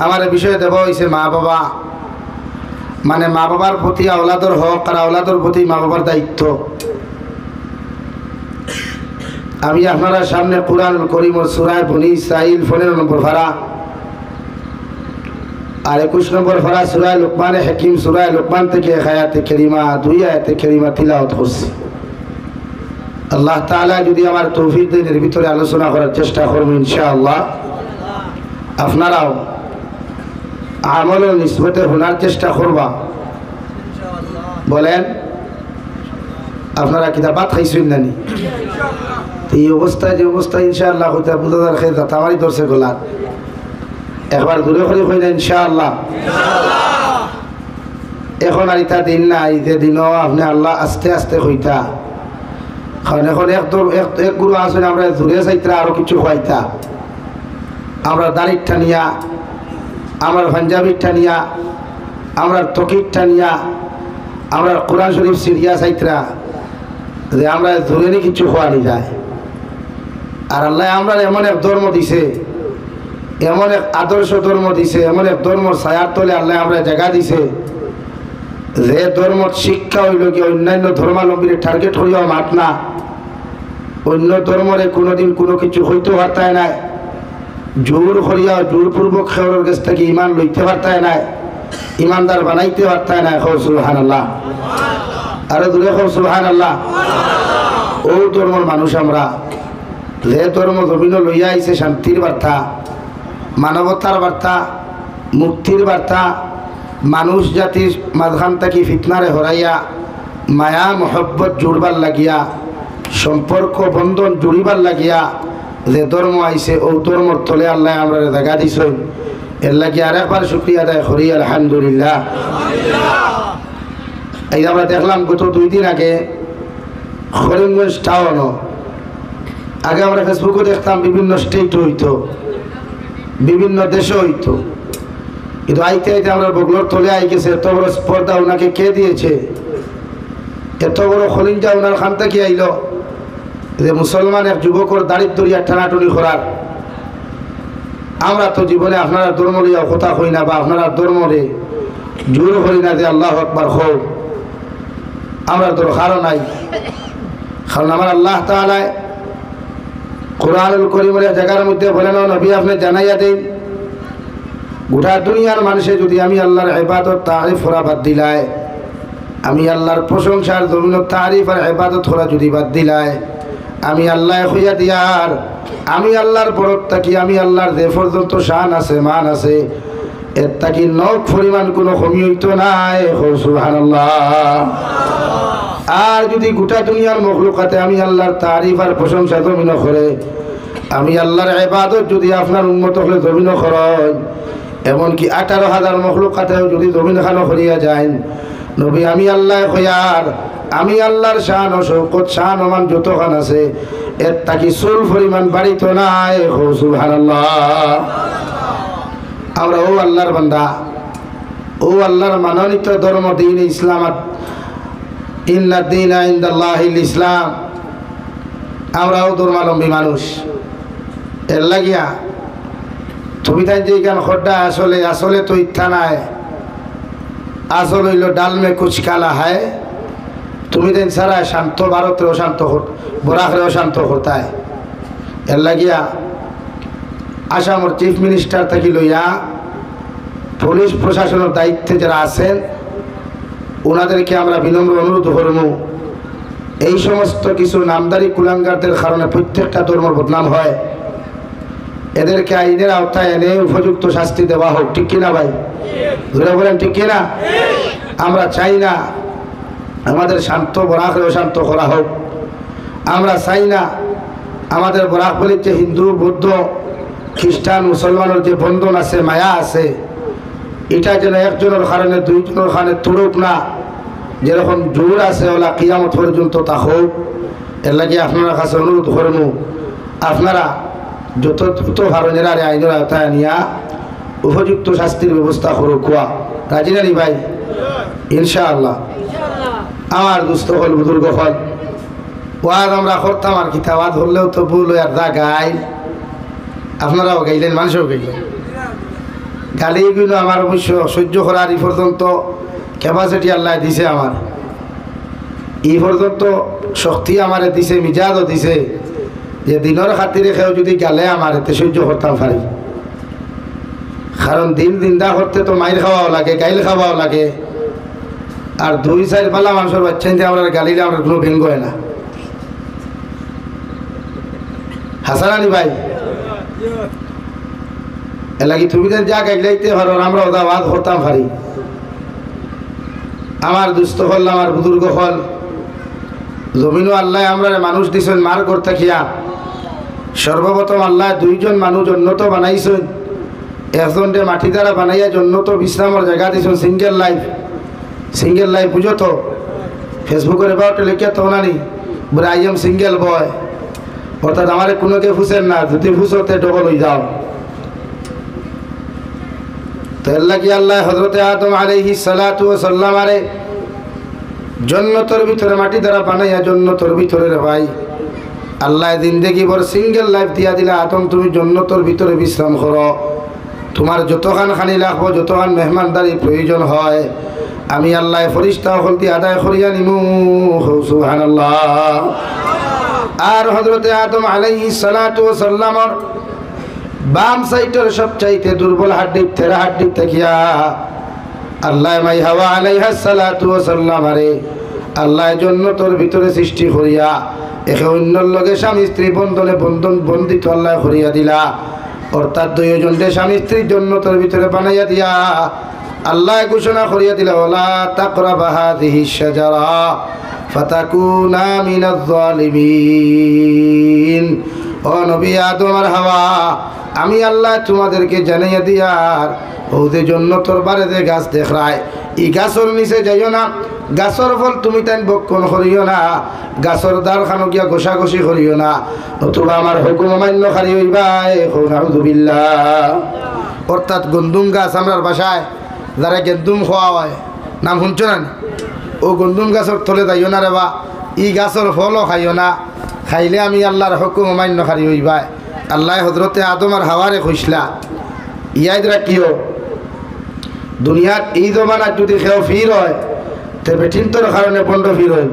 আমার বিষয়ে দেব হয়েছে মা বাবা, মানে মা বাবার প্রতি আওলাদর হক আর আওলাদর প্রতি মা বাবার দায়িত্ব। আমি আপনারা সামনে কুরআনুল কারীমের সূরা বনী ইসরাঈল 15 নম্বর পারা আর 21 নম্বর পারা সূরা লুকমান হাকিম সূরা লুকমান থেকে আয়াতে কারিমা 2 আয়াতে কারিমা তিলাওয়াত করছি। আল্লাহ তাআলা যদি আমার তৌফিক দেন এর ভিতরে আলোচনা করার চেষ্টা করব ইনশাআল্লাহ। আপনারাও আমল ও নিসবতে শোনার চেষ্টা করবা। বলেন আপনারা কিতাবাত খাইছেন নানি? এই অবস্থায় যে অবস্থা ইনশাআল্লাহ হইতে বুঝাদার খেয়ে আমারই দর্শে গোলার একবার দূরে করে হই না ইনশাআল্লাহ। এখন আর ইতা দিন না, ঈদের দিনও আপনি আল্লাহ আস্তে আস্তে হইতা। কারণ এখন এক গুরু আসলে আমরা দূরে চাইতা আরো কিছু হইতা। আমরা দাড়ির টানিয়া, আমরা পাঞ্জাবির টানিয়া, আমরা তকির টানিয়া, আমরা কোরআন শরীফ সিরিয়া চাইতরা যে আমরা ধরে কিছু খোয়ানি যায়। আর আল্লাহ আমরা এমন এক ধর্ম দিছে, এমন এক আদর্শ ধর্ম দিছে, এমন এক ধর্মর ছায়ার তলে আল্লাহ আমরা জায়গা দিছে যে ধর্মর শিক্ষা হইল কি অন্যান্য ধর্মাবলম্বীর টার্গেট করিয়া মাত না। অন্য ধর্মরে কোনোদিন কোনো কিছু হইতে পারতায় নাই, জোর করিয়া জোরপূর্বক খেওয়ার কাছ থেকে ইমান লইতে পারতায় নাই, ইমানদার বানাইতে পারতায় নাই। খৌ সুবহানাল্লাহ, আরো দূরে খৌ সুবহানাল্লাহ। ও ধর্মর মানুষ আমরা, যে ধর্ম জমিন লইয়া আইছে শান্তির বার্তা, মানবতার বার্তা, মুক্তির বার্তা, মানুষ জাতির মাঝখান থেকে ফিতনারে হরাইয়া মায়া মহব্বত জুড়বার লাগিয়া, সম্পর্ক বন্ধন জুড়িবার লাগিয়া যে ধর্ম আইছে ও ধর্মর তলে আল্লাহ আমরা দেখা দিছ। এর লাগিয়ে আরেকবার শুকরিয়া আদায় করি আলহামদুলিল্লাহ। এই আমরা দেখলাম গত 2 দিন আগে করিমগঞ্জ টাউনও, আগে আমরা ফেসবুকে দেখতাম বিভিন্ন স্টেট হইতো, বিভিন্ন দেশে হইতো, কিন্তু আইতে আইতে আমরা বগলোর তলে আই গেছে। এত বড় স্পর্ধা ওনাকে কে দিয়েছে? এত বড় খলিঞ্জা ওনার খান থেকে আইল যে মুসলমান এক যুবকর দাড়ির দরিয়া টানাটুনি করার। আমরা তো জীবনে আপনারা ধর্ম লইয়া কথা হই না, বা আপনারা ধর্মরে জোর হই না যে আল্লাহু আকবার হও, আমরা দরকারও নাই। কারণ আমার আল্লাহ তাআলা কুরআনুল কারীমের জায়গার মধ্যে বলেন, নবী আপনি জানাইয়া দেন গোটা দুনিয়ার মানুষে যদি আমি আল্লাহর ইবাদত তারিফ করা বাদ দিলায়, আমি আল্লাহর প্রশংসার জমিন তারিফ আর ইবাদত করা যদি বাদ দিলায়, আমি আল্লাহ হইয়া দিয়ার আমি আল্লাহর বরত থাকি, আমি আল্লাহর যে পর্যন্ত শান আছে মান আছে এর থাকি নখ পরিমাণ কোনো কমি হইতো নাই। সুবহানাল্লাহ। আর যদি গোটা দুনিয়ার মখলুকাতে আমি আল্লাহর তারিফ আর প্রশংসা জমিন করে, আমি আল্লাহর ইবাদত যদি আপনার উন্মত হলে জমিন করেন, এমনকি 18,000 মখলুকাতেও যদি জমিন খানো করিয়া যায়, নবী আমি আল্লাহ হইয়ার আমি আল্লাহর শান ও শৌকত শান ওমান যতখান আছে এর তাকি চুল পরিমাণ বাড়িত নাই। সুবহানাল্লাহ। আমরা ও আল্লাহর বান্দা, ও আল্লাহর মানোনীত ধর্ম দিন ইসলাম, ইন্না দীনা ইনদাল্লাহিল ইসলাম। আমরাও ধর্মাবলম্বী মানুষ। এর লাগিয়া তুমি তাই যে গান খড্ডা আসলে আসলে তো ইচ্ছা নাই, আসল হইল ডাল মে কুছ কালা হয়। তুমি দেন সারা শান্ত, ভারতেও শান্ত, বরাকরেও শান্ত করতায়। এর লাগিয়া আসামের চিফ মিনিস্টার থেকে লইয়া পুলিশ প্রশাসনের দায়িত্বে যারা আছেন ওনাদেরকে আমরা বিনম্র অনুরোধ করব, এই সমস্ত কিছু নামদারি কুলাঙ্গারদের কারণে প্রত্যেকটা ধর্মের বদনাম হয়। এদেরকে আইনের আওতায় এনে উপযুক্ত শাস্তি দেওয়া হোক। ঠিক কিনা ভাই? ধরে বলেন ঠিক কিনা? আমরা চাই না আমাদের শান্ত বরাকরেও শান্ত করা হোক। আমরা চাই না আমাদের বরাক বলির যে হিন্দু বৌদ্ধ খ্রিস্টান মুসলমানের যে বন্ধন আছে, মায়া আছে, এটা যেন একজনের কারণে দুইজনের কারণে তুড়ুক না। যেরকম জোর আছে ওলা কিয়ামত পর্যন্ত তা হোক। এর লাগে আপনার কাছে অনুরোধ করব, আপনারা যত দ্রুত ভারতের আইনের আওতায় নিয়া উপযুক্ত শাস্তির ব্যবস্থা করুক। রাজি নানি ভাই? ইনশাআল্লাহ। আমার দুস্থ হল বুজুর্গ হল ওয়াজ আমরা করতাম আর কিতা ওয়াজ হলেও তো ভুল আর দা গাই, আপনারাও গাইলেন, মানুষও গাইলেন, গালিগুলো আমার অবশ্য সহ্য করার এই পর্যন্ত ক্যাপাসিটি আল্লাহ দিছে আমার, এই পর্যন্ত শক্তি আমারে দিছে, মিজাজও দিছে যে দিনের খাতিরে খেয়েও যদি গালে আমার এতে সহ্য করতাম পারি। কারণ দিন দিনদা করতে তো মাইর খাওয়াও লাগে, গাইল খাওয়াও লাগে, আর 2-4 পালা মানুষের বাচ্চা নিতে আমরা গালিলে আমরা কোনো ভেঙ্গ হয় না। হাসান আলী ভাই এলাকি তুমি যা গাইলাইতে পারো আমরা ওদা বাদ করতাম পারি। আমার দুস্থ হল, আমার বুজুর্গ হল, জমিনও আল্লাহ আমরা মানুষ দিছেন মার করতে খিয়া। সর্বপ্রথম আল্লাহ 2জন মানুষ উন্নত বানাইছেন, একজনকে মাটি দ্বারা বানাইয়া উন্নত বিশ্রামের জায়গা দিছেন। সিঙ্গেল লাইফ বুঝো তো, ফেসবুকের এবার লিখিয়া তো নানি বলে আই এম সিঙ্গেল বয়, অর্থাৎ আমার কোনো কে ফুসেন না, যদি ফুসতে ডবল হয়ে যাও। তো আল্লাহ কি আল্লাহ হযরতে আদম আলাইহিস সালাতু ওয়াস সালাম আরে জান্নাতের ভিতরে মাটি দ্বারা বানাইয়া জান্নাতের ভিতরে রে ভাই আল্লাহ জিন্দেগি ভর সিঙ্গেল লাইফ দিয়া দিলা। আদম তুমি জান্নাতের ভিতরে বিশ্রাম করো, তোমার যতখান খানি লাগবো, যতখান মেহমানদারি প্রয়োজন হয় আমি আল্লাহ ফেরেশতা হলতি আদায় করিয়া নিমু। সুবহানাল্লাহ। আর হযরতে আদম আলাইহিস সালাতু ওয়াস সালামের বাম সাইডের সবচাইতে দুর্বল হাড্ডি তেরা হাড্ডি থাকিয়া আল্লাহ মাই হাওয়া আলাইহাস সালাতু ওয়াস সালাম আরে আল্লাহ জান্নাতের ভিতরে সৃষ্টি করিয়া একে অন্যর লগে স্বামী স্ত্রী বন্দিত আল্লাহ করিয়া দিলা। অর্থাৎ 2 জনকে স্বামী স্ত্রীর জান্নাতের ভিতরে বানাইয়া দিয়া আল্লাহ ঘোষণা করিয়া দিলা ওয়ালা তাকরাবা হাযিহিশ শাজারা ফাতাকুনা মিনাজ জালিমিন। ও নবী আদম আর হাওয়া আমি আল্লাহ তোমাদেরকে জানাইয়া দিয়ার ওদের জন্য তোর বারে যে গাছ দেখায় এই গাছের নিচে যাইও না, গাছের ফল তুমি তাই বক্ষণ করিও না, গাছের দ্বার খানো গিয়া ঘষাঘষি করিও না, অথবা আমার হুকুম অমান্য খারি হইবাই। নাউযুবিল্লাহ। অর্থাৎ গন্দুম গাছ আমরার বাসায় যারা গেন্দুম খাওয়া হয় নাম শুনছো না, ও গন্দুম গাছের তলে যাইও না রে বা, ই গাছের ফলও খাইও না, খাইলে আমি আল্লাহর হুকুম অমান্য খারি হইবাই। আল্লাহ হযরতে আদম আর হাওয়ারে কইসলা ইয়াদরা কিও দুনিয়ার এই জমানার যদি কেউ ফির হয় তো বেঠিনতর কারণে বন্ধ ফির হইব।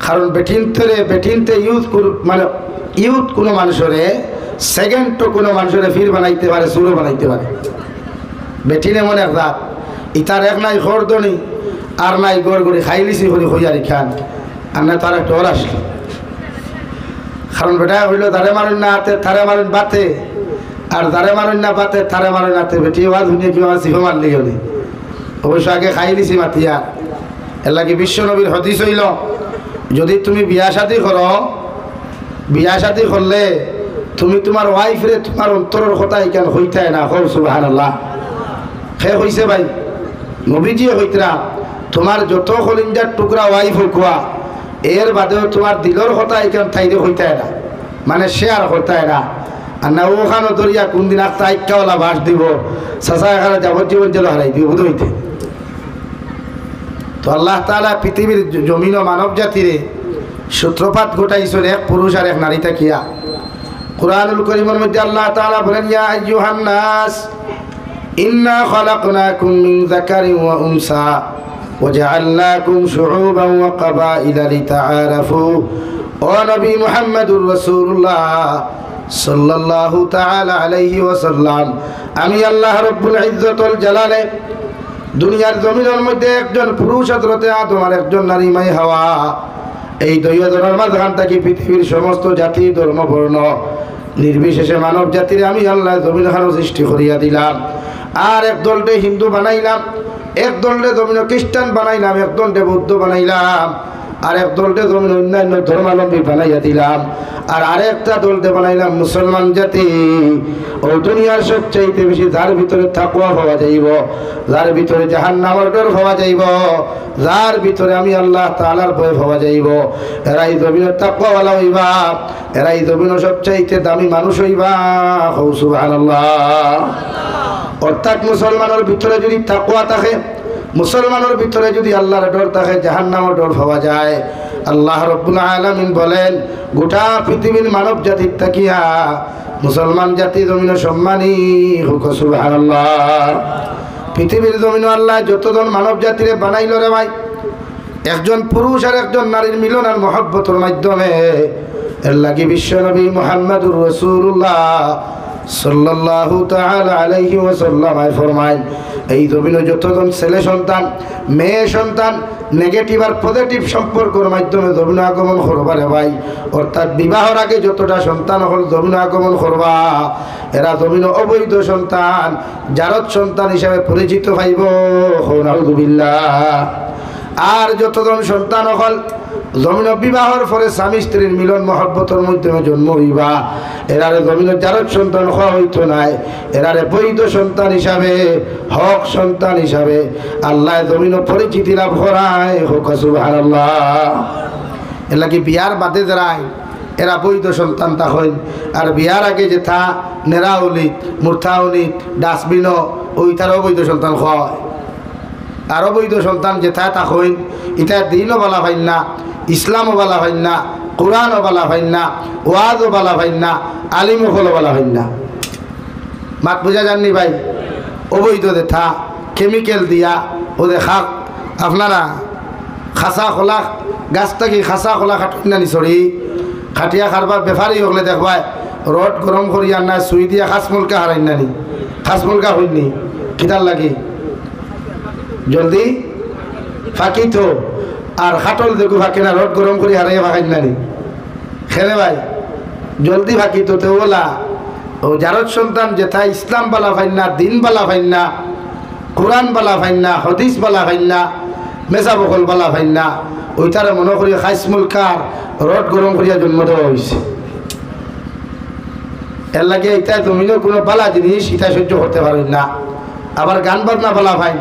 কারণ বেঠিনতে ইউথ কোনো মানুষরে সেকেন্ড তো কোনো মানুষরে ফির বানাইতে পারে, সুরো বানাইতে পারে। বেঠিনে মনে এক রাত ইতার এক নাই খরদনি আর নাই গড়গড়ি খাইলিছি হলি হইয়ারি খান আর না তার একটা ওর আসলো। কারণ বেটা হইল তারে মারুন না হাতে তারে মারুন বাতে, আর যারে মারুন না বাতে তারে মারুন হাতে। বেটি ওয়া ধুনিয়া কি আমার সিফা মারলি হলে অবশ্য আগে খাইলিছি মাতিয়া। এর লাগে বিশ্ব নবীর হাদিস হইল যদি তুমি বিয়া শাদী করো, বিয়া শাদী করলে তুমি তোমার ওয়াইফরে তোমার অন্তরের কথা এখান হইতাই না। সুবহানাল্লাহ। সে হইছে ভাই নবীজি হইতরা তোমার যত কলিজার টুকরা ওয়াইফ হইকুয়া এর বাদেও তোমার দিলর কথা এখান থাইলে হইতাই না, মানে শেয়ার হইতাই না। আর না ওখানে ধরিয়া কোনদিন একটা আইকাওয়ালা বাস দিব চাষা এখানে যাবজ্জীবন জেল হারাই দিব বুধ হইতে। তো আল্লাহ তাআলা পৃথিবীর জমিন ও মানব জাতিরে সূত্রপাত ঘটাইছেন এক পুরুষ আর এক নারী থাকিয়া। কুরআনুল কারীমের মধ্যে আল্লাহ তাআলা বলেন ইয়া আইয়ুহান নাস ইন্না খালাকনাকুম মিন যাকারিন ওয়া উনসা ওয়াজআলনাকুম শুউবান ওয়া ক্বাবাইলা লিতাআরাফু। ও নবী মুহাম্মদুর রাসূলুল্লাহ সাল্লাল্লাহু তাআলা আলাইহি ওয়াসাল্লাম আমি আল্লাহ রাব্বুল ইজ্জতুল জালালে দুনিয়ার জমিনের মধ্যে একজন পুরুষ হযরতে আদম আর একজন নারী মাই হাওয়া, এই 2 জনের মাঝখান থেকে পৃথিবীর সমস্ত জাতি ধর্ম বর্ণ নির্বিশেষে মানব জাতির আমি আল্লাহ জমিনখানো সৃষ্টি করিয়া দিলাম। আর এক দলটে হিন্দু বানাইলাম, এক দলটে জমিন খ্রিস্টান বানাইলাম, এক দলটে বৌদ্ধ বানাইলাম, আর এক দলটে জমিন অন্যান্য ধর্মাবলম্বী বানাইয়া দিলাম, আর আরেকটা দলটে বানাইলাম মুসলমান জাতি। ও দুনিয়ার সবচাইতে বেশি যার ভিতরে তাকওয়া পাওয়া যাইব, যার ভিতরে জাহান্নামের ডর পাওয়া যাইব, যার ভিতরে আমি আল্লাহ তাআলার ভয় পাওয়া যাইব, এরাই জমিনের তাকওয়াওয়ালা হইবা, এরাই জমিনের সবচাইতে দামি মানুষ হইবা। সুবহানাল্লাহ। অর্থাৎ মুসলমানের ভিতরে যদি তাকওয়া থাকে, মুসলমানের ভিতরে যদি আল্লাহর ডর থাকে, জাহান্নামের ডর পাওয়া যায়। আল্লাহ রাব্বুল আলামিন বলেন গোটা পৃথিবীর মানব জাতির তাকিয়া মুসলমান জাতি জমিন সম্মানী হোক সুবহানাল্লাহ। পৃথিবীর জমিন আল্লাহ যতজন মানব জাতিরে বানাইল রে ভাই, একজন পুরুষ আর একজন নারীর মিলন আর মহব্বতের মাধ্যমে এর লাগি বিশ্বনবী মুহাম্মদুর রাসূলুল্লাহ সাল্লাল্লাহু তাআলা আলাইহি ওয়াসাল্লাম ফরমায়, এই জমিনে যতজন ছেলে সন্তান মেয়ে সন্তান নেগেটিভ আর পজিটিভ সম্পর্কের মাধ্যমে জমিনে আগমন করবা রে ভাই, অর্থাৎ বিবাহের আগে যতটা সন্তান হল জমিনে আগমন করবা, এরা জমিনে অবৈধ সন্তান জারদ সন্তান হিসাবে পরিচিত পাইব। নাউযুবিল্লাহ। আর যতজন সন্তান হল জমিন বিবাহর পরে স্বামী স্ত্রীর মিলন মহব্বতের মাধ্যমে জন্ম হইবা, এরারে জমিনের জারদ সন্তান হওয়া হইতো নাই, এরারে বৈধ সন্তান হিসাবে হক সন্তান হিসাবে আল্লাহ জমিন পরিচিতি লাভ করায়। হোক সুবহানাল্লাহ। এলা কি বিয়ার বাদে যারাই এরা বৈধ সন্তান তা হইন, আর বিয়ার আগে যে থা নেরাউলিত মুরথাউলিত ডাস্টবিনও ওই তার অবৈধ সন্তান হয়। আর অবৈধ সন্তান যে থা তা হইন, এটা দিনও বলা হয় না, ইসলামও বলা হয় না, কোরআনও বলা হয় না, ওয়াজও বলা হয় না, আলিমও হলো বলা হয় না। মাত বোঝা যাননি ভাই? অবৈধ দেখা কেমিক্যাল দিয়া ও দেখা আপনারা খাসা খোলা গাছটা কি খাসা খোলা খাটিনা নিচড়ি খাটিয়া খারবার বেফারি হলে দেখবাই রড গরম করি আর না সুই দিয়া খাসমুলকা হারাই নানি, খাসমুলকা হইনি কিতার লাগি জলদি ফাঁকি তো, আর খাটল দেখু ফাঁকি না রড গরম করি হারাইয়া ফাঁকাই নানি খেলে ভাই জলদি ফাঁকি তো তো বলা। ও জারদ সন্তান যেথা ইসলাম বালা ফাইন না, দিন বালা ফাইন না, কোরআন বালা ফাইন না, হদিস বালা ফাইন না, মেসা বকল বালা ফাইন না, ওই তারা মনে করি খাইসমুলকার রড গরম করিয়া জন্ম দেওয়া হয়েছে। এর লাগে এটা তুমি কোনো বালা জিনিস এটা সহ্য করতে পারেন না। আবার গান বাজনা বালা ফাইন,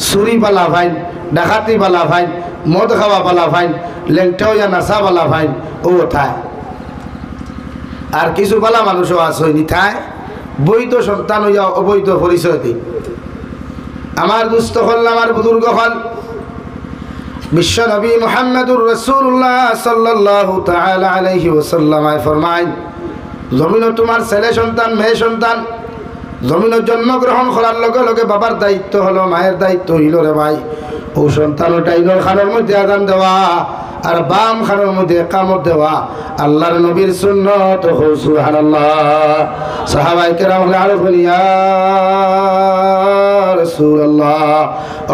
চুরি বালা ফাইন, ডাকাতি বালা ফাইন, মদ খাওয়া বালা ফাইন, লেংটাও ইয়া নাচা বালা ফাইন ও থায়। আর কিছু বালা মানুষও আছে নিথায় বৈধ সন্তান হইয়া অবৈধ পরিচয় দিই। আমার দুস্থ হল আমার বুজুর্গ হল বিশ্ব নবী মুহাম্মদুর রাসূলুল্লাহ সাল্লাল্লাহু তাআলা আলাইহি ওয়াসাল্লাম ফরমায়, জমিনে তোমার ছেলে সন্তান মেয়ে সন্তান জমিনে জন্মগ্রহণ করার লগে লগে বাবার দায়িত্ব হলো, মায়ের দায়িত্ব হইল রে ভাই ও সন্তান ডাইনর খানের মধ্যে আযান দেওয়া আর বাম খানের মধ্যে ইকামত দেওয়া আল্লাহর নবীর সুন্নাত। সুবহানাল্লাহ। সাহাবায়ে কেরাম আরফুন ইয়া রাসূলুল্লাহ,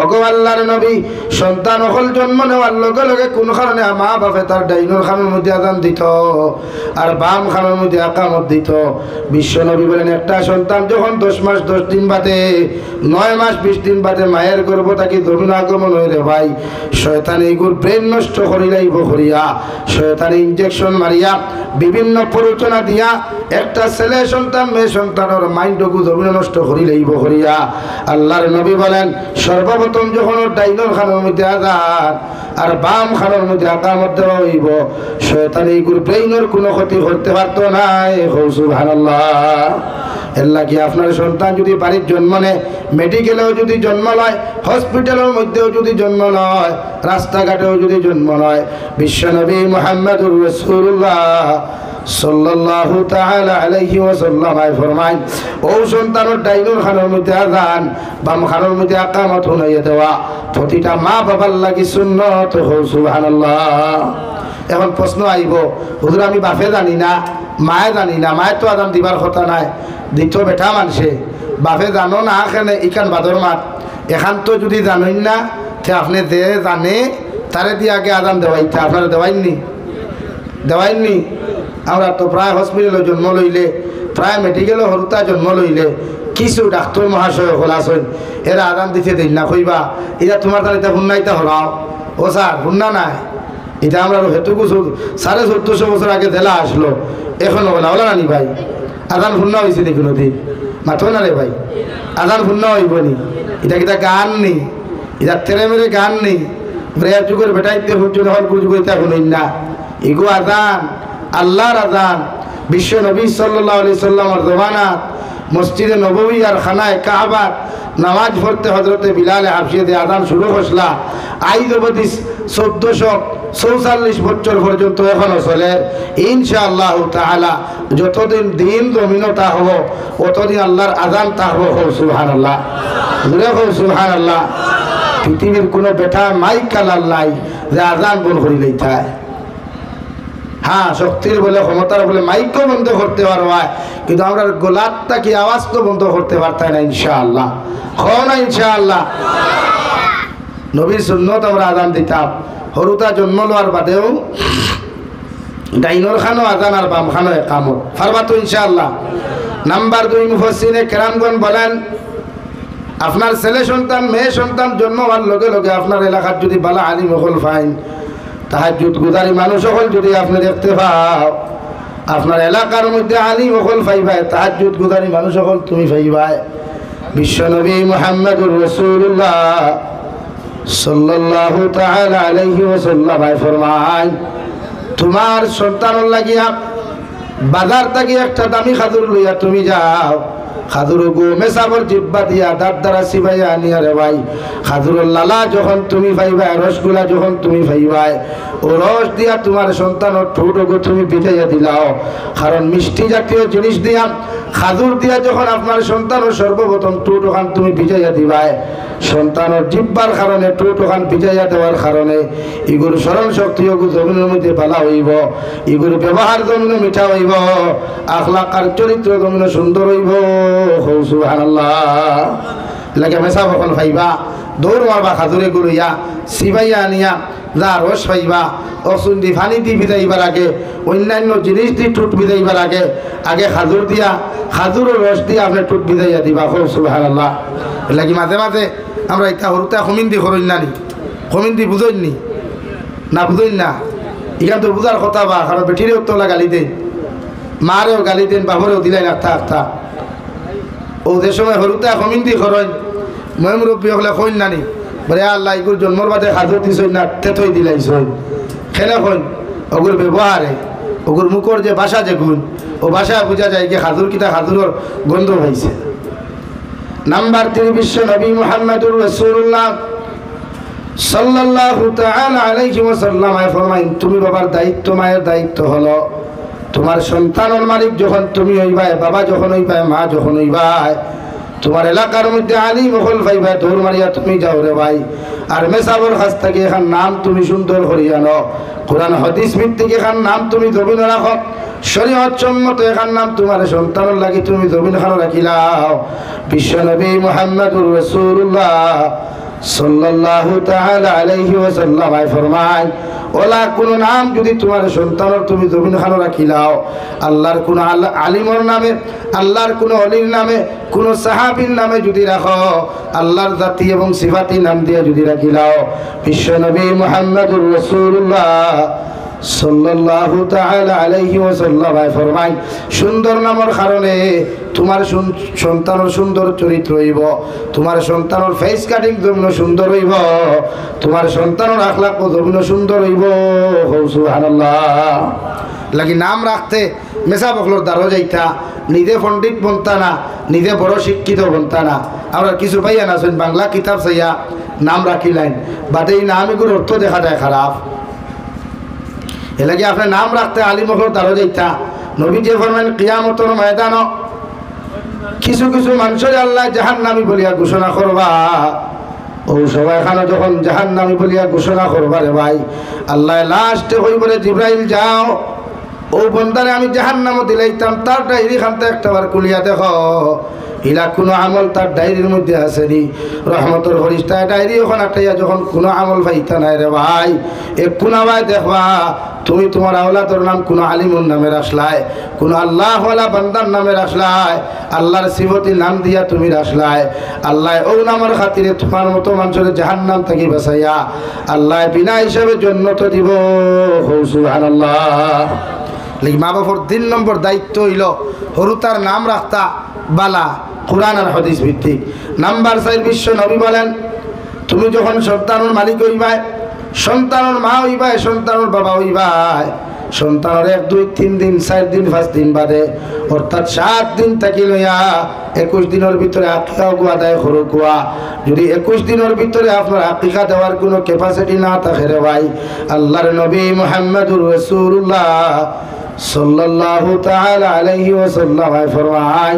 ওগো আল্লাহর নবী সন্তান হল জন্ম নেওয়ার লগে লগে কোন কারণে মা বাপে তার ডাইনর খানের মধ্যে আযান দিত আর বাম খানের মধ্যে ইকামত দিত। বিশ্ব নবী বলেন, একটা সন্তান যখন 10 মাস 10 দিন বাদে 9 মাস 20 দিন বাদে মায়ের গর্ভ থেকে জমিন আগমন হইলে ভাই শয়তান এইগুর ব্রেন নষ্ট করিলাইব করিয়া শয়তান ইনজেকশন মারিয়া বিভিন্ন প্ররোচনা দিয়া একটা ছেলে সন্তান মেয়ে সন্তানের মাইন্ডকে জমিন নষ্ট করিলাইব করিয়া আল্লাহর নবী বলেন, সর্বপ্রথম যখন ডাইনর খানের মধ্যে আযান আর বাম খানের মধ্যে ইকামত দেওয়া হইব শয়তান এইগুর ব্রেইনের কোনো ক্ষতি করতে পারত না। সুবহানাল্লাহ। এর লাগি আপনার সন্তান যদি বাড়ির জন্ম নেয়, মেডিকেলেও যদি জন্ম লয়, হসপিটালের মধ্যেও যদি জন্ম লয়, রাস্তাঘাটেও যদি জন্ম লয়, বিশ্বনবী মুহাম্মদুর রাসূলুল্লাহ সাল্লাল্লাহু তাআলা আলাইহি ওয়াসাল্লাম ফরমায়, ও সন্তানের ডাইনর খানের মধ্যে আযান বাম খানের মধ্যে ইকামত হইয়া দেওয়া প্রতিটা মা বাবার লাগি সুন্নাত। সুবহানাল্লাহ। এখন প্রশ্ন আইব, হুজুর আমি বাপে জানি না মায়ে জানি না, মায়ের তো আযান দিবার কথা নাই, দিত বেটা মানুষে বাপে জানো না এখানে ইকান বাদর মাত এখান তো যদি জানেন না তে আপনি যে জানে তারে দিয়ে আগে আযান দেওয়াইতে আপনারা দেওয়াইননি। আমরা তো প্রায় হসপিটালে জন্ম লইলে প্রায় মেডিকেলে হরুতা জন্ম লইলে কিছু ডাক্তার মহাশয় হল আসেন এরা আযান দিতে দিন না কইবা এটা তোমার তাহলে এটা হুন্নাইতে হরাও ও স্যার হুন্না নাই এটা আমরা হেতুকু 1450 বছর আগে দেলা আসলো এখনো বলা ওলা নানি ভাই আযান হুন্না হয়েছে দেখি নদী মাথো না রে ভাই আযান হুন্না হইব নি এটা কিতা গান নেই এটা তেরে মেরে গান নেই ব্রেয়ার যুগের বেটাইতে হুঁচু হল গুজ গইতা শুনেন না এগো আযান আল্লাহর আযান বিশ্ব নবী সাল্লাল্লাহু আলাইহি সাল্লামের জমানাত মসজিদে নববী আর খানায় কাবার নামাজ পড়তে হজরতে বিলালে হাফসিয়ে আদান শুরু হসলা আইজ অবধি 1444 বছর পর্যন্ত এখনো চলে। ইনশাআল্লাহ তাআলা যতদিন দিন জমিনতা হব অতদিন আল্লাহর আজান থাকবো। সুবহানাল্লাহ, সুবহানাল্লাহ। পৃথিবীর কোনো বেটা মাইক কালার নাই যে আজান বন্ধ করে লইতায়। হ্যাঁ, শক্তির বলে ক্ষমতার বলে মাইকও বন্ধ করতে পারবা, কিন্তু আমরা গোলাপটা কি আওয়াজ তো বন্ধ করতে পারতাম না। ইনশাআল্লাহ হো না ইনশাআল্লাহ। নবীর সুন্নত আমরা আজান দিতাম। হরুতা জন্ম লওয়ার বাদেও ডাইনর খানো আজান আর বাম খানো একামত পারবা তো ইনশাআল্লাহ। নাম্বার 2, মুফাসসিরে কেরামগণ বলেন আপনার ছেলে সন্তান মেয়ে সন্তান জন্ম হওয়ার লগে লগে আপনার এলাকার যদি বালা আলিম হল ফাইন তাহাজ্জুদ গুজারি মানুষ হল যদি আপনি দেখতে পাও, আপনার এলাকার মধ্যে আলিম হল পাইবাই, তাহাজ্জুদ গুজারি মানুষ হল তুমি পাইবাই। বিশ্বনবী মুহাম্মদুর রাসূলুল্লাহ সাল্লাল্লাহু তাআলা আলাইহি ওয়াসাল্লাম ফরমান তোমার সন্তানের লাগিয়া বাজার থেকে একটা দামি খাজুর লইয়া তুমি যাও, খাজুর গো মেসাবর জিব্বা দিয়া দাঁত দ্বারা সিবাইয়া আনিয়া রে ভাই, খাজুরের লালা যখন তুমি পাইবা, রসগুলা যখন তুমি পাইবাই, ও রস দিয়া তোমার সন্তানের ঠোঁট গো তুমি ভিজাইয়া দিলাও। কারণ মিষ্টি জাতীয় জিনিস দিয়া খাজুর দিয়া যখন আপনার সন্তানের সর্বপ্রথম ঠোঁট ওখান তুমি ভিজাইয়া দিবাই, সন্তানের জিব্বার কারণে ঠোঁট ওখান ভিজাইয়া দেওয়ার কারণে এগুলো স্মরণ শক্তি জমিনের মধ্যে ভালো হইব, এগুলো ব্যবহার জমিনে মিঠা হইব, আখলাক আর চরিত্র জমিনে সুন্দর হইব। সুবহানাল্লাহ। লাগে মেসা বকল পাইবা, দৌড় মারবা খাজুরে গুড়িয়া সিবাইয়া আনিয়া যা রস পাইবা, অসুন্দি ফানি দি ভিজাইবার আগে অন্যান্য জিনিস দি ঠোঁট ভিজাইবার আগে খাজুর দিয়া খাজুরের রস দিয়ে আপনি ঠোঁট ভিজাইয়া দিবা। সুবহানাল্লাহ। লাগি মাঝে মাঝে আমরা এটা হরুতা কমিন্দি করইন নানি, কমিন্দি বুঝইনি না, বুঝইন না, এখান তো বুঝার কথা বা, কারণ বেটিরেও তোলা গালি দেন, মারেও গালি দেন, বাবরেও দিলেন আত্মা আত্মা। ও যে সময় হরুতা কমিন্দি করেন মই মুরব্বী হলে কইন নানি বলে আল্লাহ এগুলো জন্মর বাদে খাজুর দিছই না তেতই দিলাইছই খেলে কইন ওগুর ব্যবহারে ওগুর মুখর যে ভাষা যে গুণ ও ভাষা বোঝা যায় যে খাজুর কিতা খাজুরের গন্ধ হয়েছে। নাম্বার 3, বিশ্ব নবী মুহাম্মদুর রাসূলুল্লাহ সাল্লাল্লাহু তাআলা আলাইহি ওয়াসাল্লাম ফরমাইন তুমি বাবার দায়িত্ব, মায়ের দায়িত্ব হলো তোমার সন্তানের মালিক যখন তুমি হইবাই, বাবা যখন হইবাই, মা যখন হইবাই, তোমার এলাকার মধ্যে আলিম হল ভাইবাই, দৌড় মারিয়া তুমি যাও রে ভাই। আর মেসাবর কাছ থেকে এখান নাম তুমি সুন্দর করিয়া নো, কোরআন হাদিস ভিত্তিক এখান নাম তুমি জমিন রাখো, শরীয়ত সম্মত এখান নাম তোমার সন্তানের লাগি তুমি জমিন খানো রাখিলাও। বিশ্বনবী মুহাম্মদুর রাসূলুল্লাহ সাল্লাল্লাহু তাআলা আলাইহি ওয়াসাল্লাম ফরমায় ওলা কোন নাম যদি তোমার সন্তানের তুমি জমিন খানো রাখিলাও, আল্লাহর কোন আলিমর নামে, আল্লাহর কোন অলির নামে, কোন সাহাবীর নামে যদি রাখো, আল্লাহর জাতি এবং সিফাতি নাম দিয়ে যদি রাখিলাও, বিশ্বনবী মুহাম্মদুর রাসূলুল্লাহ সাল্লাল্লাহু তাআলা আলাইহি ওয়াসাল্লাম ফরমায় সুন্দর নামের কারণে তোমার সন্তানের সুন্দর চরিত্র হইব, তোমার সন্তানের ফেস কাটিং জমিন সুন্দর হইব, তোমার সন্তানের আখলাক জমিন সুন্দর হইব। সুবহানাল্লাহ। লাগি নাম রাখতে মেসা বকলর দ্বারও যাইতা, নিজে পণ্ডিত বনতা না, নিজে বড় শিক্ষিত বনতা না। আমরা কিছু পাইয়া না শুন বাংলা কিতাব চাইয়া নাম রাখিলেন, বাট এই নাম এগুলোর অর্থ দেখা যায় খারাপ। এলাকি আপনার নাম রাখতে আলিম হল দ্বারও যাইতা। নবী যে ফরমান কিয়ামতের ময়দান কিছু কিছু মানুষের আল্লাহ জাহান্নামী বলিয়া ঘোষণা করবা, ও সবাই এখানে যখন জাহান্নামী বলিয়া ঘোষণা করবা রে ভাই, আল্লাহ লাস্টে কই বলে জিব্রাইল যাও ও বন্দারে আমি জাহান্নামে দিলাইতাম, তার ডায়েরি খানতে একটাবার কুলিয়া দেখো ইলা কোনো আমল তার ডায়েরির মধ্যে আসেনি। রহমতের ফরিস্তা ডায়েরি ওখানে আটাইয়া যখন কোনো আমল পাইতা নাই রে ভাই, এ কোনাবাই দেখবা তুমি তোমার আওলাদর নাম কোনো আলিমুর নামে রাখলাই, কোনো আল্লাহওয়ালা বান্দার নামে রাখলাই, আল্লাহর সিফতির নাম দিয়া তুমি রাখলাই। আল্লাহ ও নামের খাতিরে তোমার মতো মানুষের জাহান্নাম থেকে বাঁচাইয়া আল্লাহ বিনা হিসাবে জান্নাত দিব। সুবহানাল্লাহ। মা বাবার 3 নম্বর দায়িত্ব হইল হরুতার নাম রাখতা বালা, কোরআন আর হাদিস ভিত্তিক। নাম্বার 4, বিশ্ব নবী বলেন তুমি যখন সন্তানের মালিক হইবাই, সন্তানের মা হইবাই, সন্তানের বাবা হইবাই, সন্তানের 1 2 3 দিন 4 দিন 5 দিন বাদে অর্থাৎ 7 দিন থাকি লইয়া 21 দিনের ভিতরে আকিকা আদায় করো কুয়া। যদি 21 দিনের ভিতরে আপনার আকিকা দেওয়ার কোনো ক্যাপাসিটি না থাকে রে ভাই, আল্লাহর নবী মুহাম্মদুর রাসূলুল্লাহ সাল্লাল্লাহু তাআলা আলাইহি ওয়াসাল্লাম ফরমায়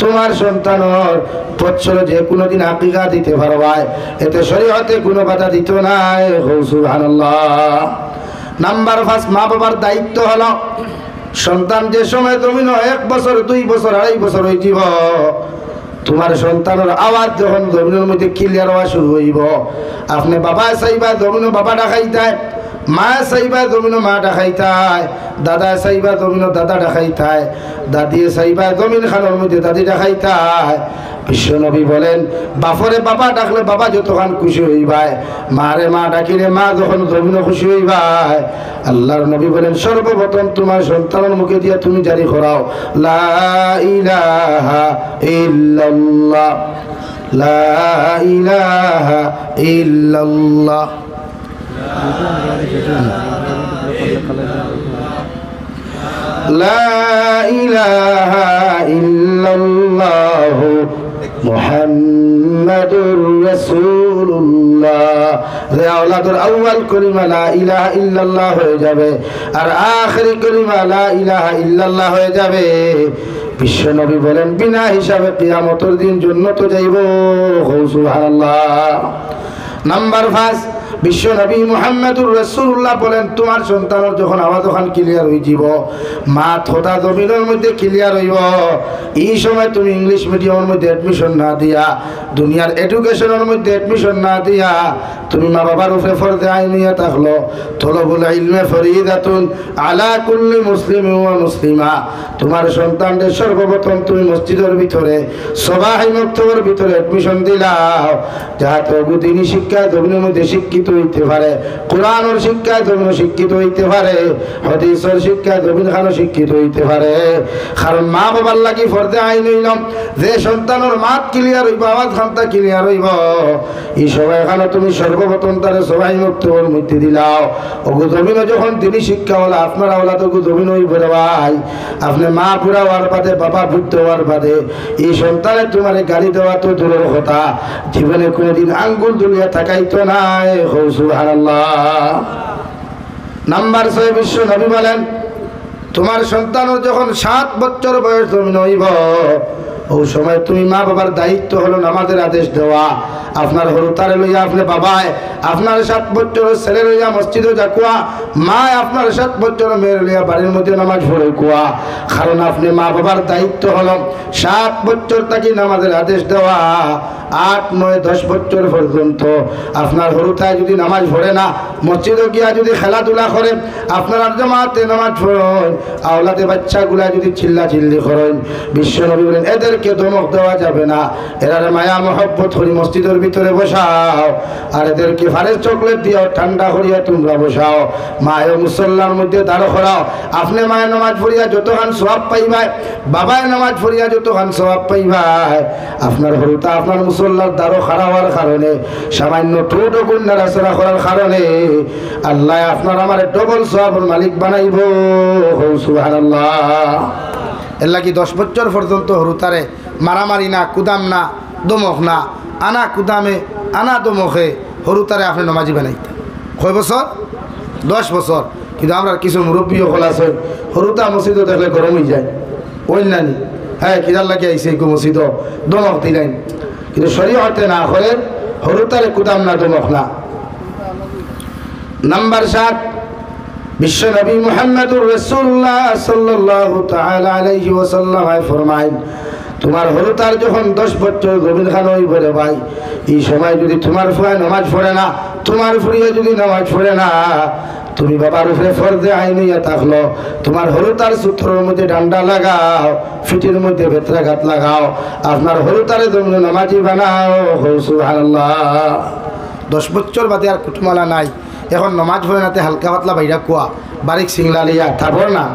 তোমার সন্তানের বছরে যে কোনো দিন আকিকা দিতে পারবা, এতে শরীয়তে কোনো বাধা দিত না। সুবহানাল্লাহ। নাম্বার 5, মা বাবার দায়িত্ব হলো সন্তান যে সময় তুমি 1 বছর 2 বছর 2.5 বছর হইব, তোমার সন্তানের আওয়াজ যখন জমিনের মধ্যে ক্লিয়ার হওয়া শুরু হইব, আপনি বাবা চাইবা জমিনও বাবা ডাকাইতায়, মা চাইবা জমিনও মা ডাকাইতায়, দাদা চাইবা জমিনও দাদা ডাকাইতায়, দাদি চাইবা জমিন খানোর মধ্যে দাদি ডাকাইতায়। বিশ্বনবী বলেন বাপরে বাবা ডাকলে বাবা যতক্ষণ খুশি হইবায়, মারে মা ডাকিলে মা যখন জমিনও খুশি হইবায়। আল্লাহর নবী বলেন সর্বপ্রথম তোমার সন্তানের মুখে দিয়ে তুমি জারি করাও লা ইলাহা ইল্লাল্লাহ, লা ইলাহা ইল্লাল্লাহ। লা ইলাহা ইল্লাল্লাহু মুহাম্মাদুর রাসূলুল্লাহ। রে আওলাদুর আউয়াল কলিমা লা ইলাহা ইল্লাল্লাহ হয়ে যাবে, আর আখিরি কলিমা লা ইলাহা ইল্লাল্লাহ হয়ে যাবে। বিশ্বনবী বলেন বিনা হিসাবে কিয়ামতের দিন জান্নাতে যাইব। সুবহানাল্লাহ। নাম্বার 5, বিশ্বনবী মুহাম্মদুর রাসূলুল্লাহ বলেন তোমার সন্তানের যখন আওয়াজ যখন ক্লিয়ার হয়ে যাব, মা থোটা জমিনের মধ্যে ক্লিয়ার হইব, এই সময় তুমি ইংলিশ মিডিয়ামের মধ্যে অ্যাডমিশন না দিয়া, দুনিয়ার এডুকেশনের মধ্যে অ্যাডমিশন না দিয়া, তুমি মা বাবার উপরে ফরজে আইন নিয়ে থাকলো তলবুল ইলমে ফরিদাতুন আলা কুল্লি মুসলিমিন ওয়া মুসলিমা। তোমার সন্তানদের সর্বপ্রথম তুমি মসজিদের ভিতরে সবাই মক্তবের ভিতরে অ্যাডমিশন দিলাও, যাহাতে দিনী শিক্ষায় জমিনের মধ্যে শিক্ষিত হইতে পারে, কোরআনের শিক্ষায় জমিন শিক্ষিত হইতে পারে, হাদিসের শিক্ষায় জমিন খানো শিক্ষিত হইতে পারে। কারণ মা বাবার লাগি ফরজে আইন হইলাম যে সন্তানের মাত ক্লিয়ার হইব, আওয়াজ খান্তা ক্লিয়ার হইব, এই সবাই এখানে তুমি সর্বপ্রথম তারা সবাই মক্তবের মধ্যে দিলাও। ওগু জমিনে যখন দিনী শিক্ষা হলো আপনার আওলাদ ওগু জমিন হইব রে ভাই, আপনি মা বুড়া হওয়ার বাদে বাবা বৃদ্ধ হওয়ার বাদে এই সন্তানের তোমার গাড়ি দেওয়া তো দূরের কথা, জীবনে কোনোদিন আঙ্গুল দুলিয়া থাকাইতো নাই। সুবহানাল্লাহ। নাম্বার 6, বিশ্ব নবী বলেন তোমার সন্তানের যখন 7 বছর বয়স জমিন হইব, ওই সময় তুমি মা বাবার দায়িত্ব হলো নামাজের আদেশ দেওয়া। আপনার হরুতারে লইয়া আপনি বাবায় আপনার 7 বছর ছেলে লইয়া মসজিদে যা কুয়া, মা আপনার 7 বছর মেয়ের লইয়া বাড়ির মধ্যে নামাজ পড়ে কুয়া। কারণ আপনি মা বাবার দায়িত্ব হলো 7 বছর তাকে নামাজের আদেশ দেওয়া। 8 9 10 বছর পর্যন্ত আপনার হরুতায় যদি নামাজ পড়ে না, মসজিদে গিয়া যদি খেলাধুলা করে, আপনার জামাতে নামাজ পড়েন, আওলাদে বাচ্চাগুলা যদি চিল্লা চিল্লি করেন, বিশ্বনবী বলেন এদেরকে ধমক দেওয়া যাবে না, এরা মায়া মহব্বত করি মসজিদের ভিতরে বসাও, আর এদেরকে ফারেজ চকলেট দিও ঠান্ডা করিয়া তোমরা বসাও, মায়ে মুসল্লার মধ্যে দাঁড়ো করাও। আপনি মায়ের নামাজ পড়িয়া যতক্ষণ সওয়াব পাইবাই, বাবায় নামাজ পড়িয়া যতক্ষণ সওয়াব পাইবাই, আপনার হরুতা আপনার মুসল্লার দাঁড়ো খাড়া হওয়ার কারণে, সামান্য ঠোঁটো গুণ নাড়াচড়া করার কারণে আল্লাহ আপনার আমার ডবল সওয়াবের মালিক বানাইব। সুবহানাল্লাহ। এর লাগি 10 বছর পর্যন্ত হরুতারে মারামারি না, কুদাম না, দমক না, আনা কুদামে আনা দমকে হরুতারে আপনি নমাজি বানাইতে। কয় বছর? 10 বছর। কিন্তু আমরা কিছু মুরব্বী হল আছে হরুতা মসজিদও দেখলে গরম হয়ে যায়, অন্যান্য হ্যাঁ কিদার লাগে আইসে মসজিদ দমক দিলেন, কিন্তু শরীয়তে না করে হরুতারে কুদাম না, দমক না। নাম্বার 7, বিশ্বনবী মুহাম্মদুর রাসূলুল্লাহ সাল্লাল্লাহু তাআলা আলাইহি ওয়াসাল্লাম ফরমায় তোমার হরুতার যখন 10 বছর জমিন খান হইব রে ভাই, এই সময় যদি তোমার ফুয়ায় নামাজ পড়ে না, তোমার ফুরিয়ে যদি নামাজ পড়ে না, তুমি বাবার উপরে ফরজে আইন হইয়া থাকলো, তোমার হরুতার সূত্রের মধ্যে ডান্ডা লাগাও, ফিটির মধ্যে বেত্রাঘাত লাগাও, আপনার হরুতারে জমিন নামাজি বানাও। সুবহানাল্লাহ। 10 বছর বাদে আর কুটুমালা নাই, এখন নমাজ পড়ে নাতে হালকা পাতলা বাইরা কুয়া বারিক সিংলা লিয়া থাবর না,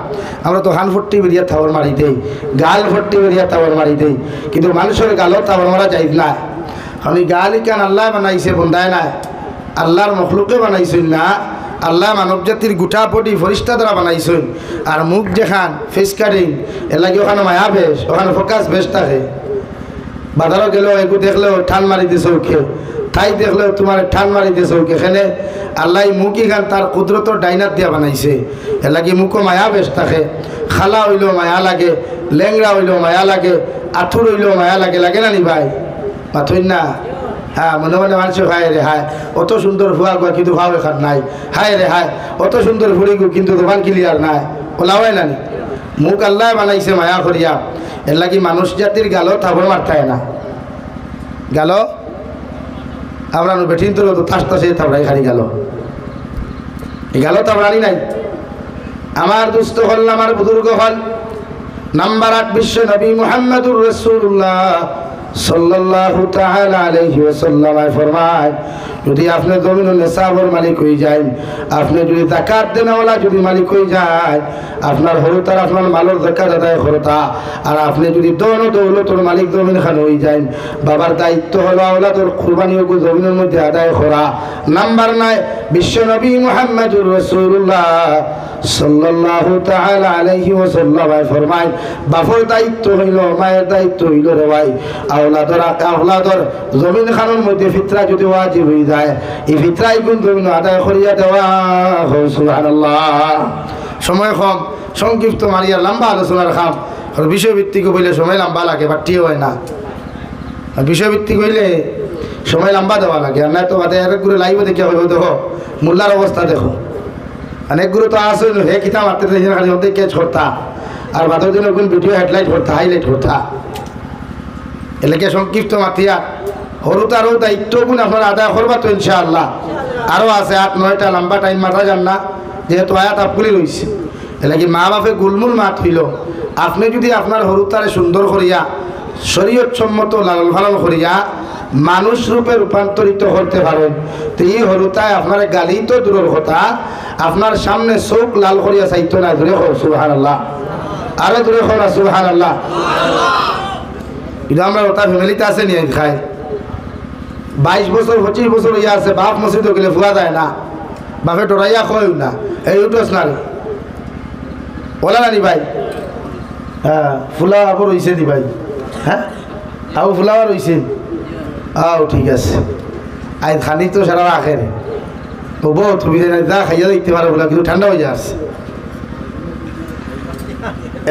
আমরা তো হান ফট্টি বেরিয়া থাবর মারি দেই, গাল ফট্টি বেরিয়া থাবর মারি দেই, কিন্তু মানুষের গালও থাবর মারা যাই না। কারণ এই গাল ইকান আল্লাহ বানাইছে বন্ধায় নাই, আল্লাহর মখলুকে বানাইছেন না, আল্লাহ মানব জাতির গোটা পটি ফরিস্তা দ্বারা বানাইছেন আর মুখ যেখান ফেস কাটিং এর লাগে ওখানে মায়া বেশ ওখানে ফোকাস বেশ থাকে বাজারও গেলেও একটু দেখলেও ঠান মারি দিছে ওকে তাই দেখলেও তোমার ঠান মারি দিছে ওকে এখানে আল্লাহ মুখই খান তার কুদরতর ডাইনার দিয়া বানাইছে এর লাগে মুখও মায়া বেশ থাকে খালা হইলেও মায়া লাগে লেংরা হইলেও মায়া লাগে আঁথুর হইলেও মায়া লাগে লাগে না নি ভাই মাথুই না হ্যাঁ মনে মনে মানুষ হায় রে হায় অত সুন্দর ফুয়া গুয়া কিন্তু ভাও এখান নাই হায় রে হায় অত সুন্দর ফুড়ি গু কিন্তু দোকান ক্লিয়ার নাই ওলাওয়াই নানি মুখ আল্লাহ বানাইছে মায়া করিয়া এর লাগি মানুষ জাতির গালো থাবর মারতায় না গালো আমরা বেঠিন তো তাস তাসে থাবড়াই খালি গেল এই গেল থাবড়ানি নাই আমার দুস্থ হল আমার বুজুর্গ হল নাম্বার 8 বিশ্ব নবী মুহাম্মদুর রাসূলুল্লাহ সাল্লাল্লাহু তাআলা আলাইহি ওয়াসাল্লাম ফরমায় যদি আপনি জমিনুল নিসাবের মালিক হয়ে যান আপনি যদি যাকাত দেনওয়ালা যদি মালিক হয়ে যায় আপনার হরতার আপনার মালের যাকাত আদায় করতা আর আপনি যদি দৌন দৌলতের মালিক জমিন খান হয়ে যান বাবার দায়িত্ব হলো আওলাদের কুরবানি ও জমিনের মধ্যে আদায় করা নাম্বার 9 বিশ্ব নবী মুহাম্মদুর রাসূলুল্লাহ সাল্লাল্লাহু তাআলা আলাইহি ওয়াসাল্লাম ফরমায় বাবার দায়িত্ব হইল মায়ের দায়িত্ব হইল রে ভাই আওলাদর জমিন খানের মধ্যে ফিতরা যদি ওয়াজিব হয়ে যায় এই ফিতরাই গুণ জমিন আদায় করিয়া দেওয়া সুবহানাল্লাহ সময় কম সংক্ষিপ্ত মারিয়া লম্বা আলোচনার খাম বিষয়ভিত্তিক বললে সময় লম্বা লাগে বাট্টি হয় না বিষয়ভিত্তিক হইলে সময় লম্বা দেওয়া লাগে আর না তো বাদে একগুলো লাইভ দেখে হইব দেখো মোল্লার অবস্থা দেখো অনেকগুলো তো আসে হে কিতাব মারতে খালি ওদের ক্যাচ করতা আর বাদের দিন কোন ভিডিও হেডলাইট করতা হাইলাইট করতা এলাকে সংক্ষিপ্ত মাতিয়া হরুতারও দায়িত্ব গুণ আপনার আদায় করবা তো ইনশাআল্লাহ আরও আছে 8-9টা লম্বা টাইম মাথা যান না যেহেতু আয়াত আপগুলি রয়েছে এলাকি মা বাপে গুলমুল মাত হইল আপনি যদি আপনার হরুতারে সুন্দর করিয়া শরীয়ত সম্মত লালন পালন করিয়া মানুষ রূপে রূপান্তরিত করতে পারেন তো এই হরুতায় আপনার গালি তো দূরের কথা আপনার সামনে চোখ লাল করিয়া চাইতো না দূরে হোক সুবহানাল্লাহ আরো দূরে হোক না সুবহানাল্লাহ কিন্তু আমরা ওটা ফ্যামিলিতে আছে নিয়ে খাই 22 বছর 25 বছর ইয়ে আছে বাপ মসজিদে গেলে ফুয়া যায় না বাপে ডরাইয়া কয় না এই উঠোস না রে ওলা নানি ভাই হ্যাঁ ফুলা আবার রয়েছে নি ভাই হ্যাঁ আও ফুলাওয়া রয়েছে আও ঠিক আছে আই খানি তো সারা রাখে রে তবু সুবিধা নাই যা খাইয়া দেখতে পারো বলে কিন্তু ঠান্ডা হয়ে যাচ্ছে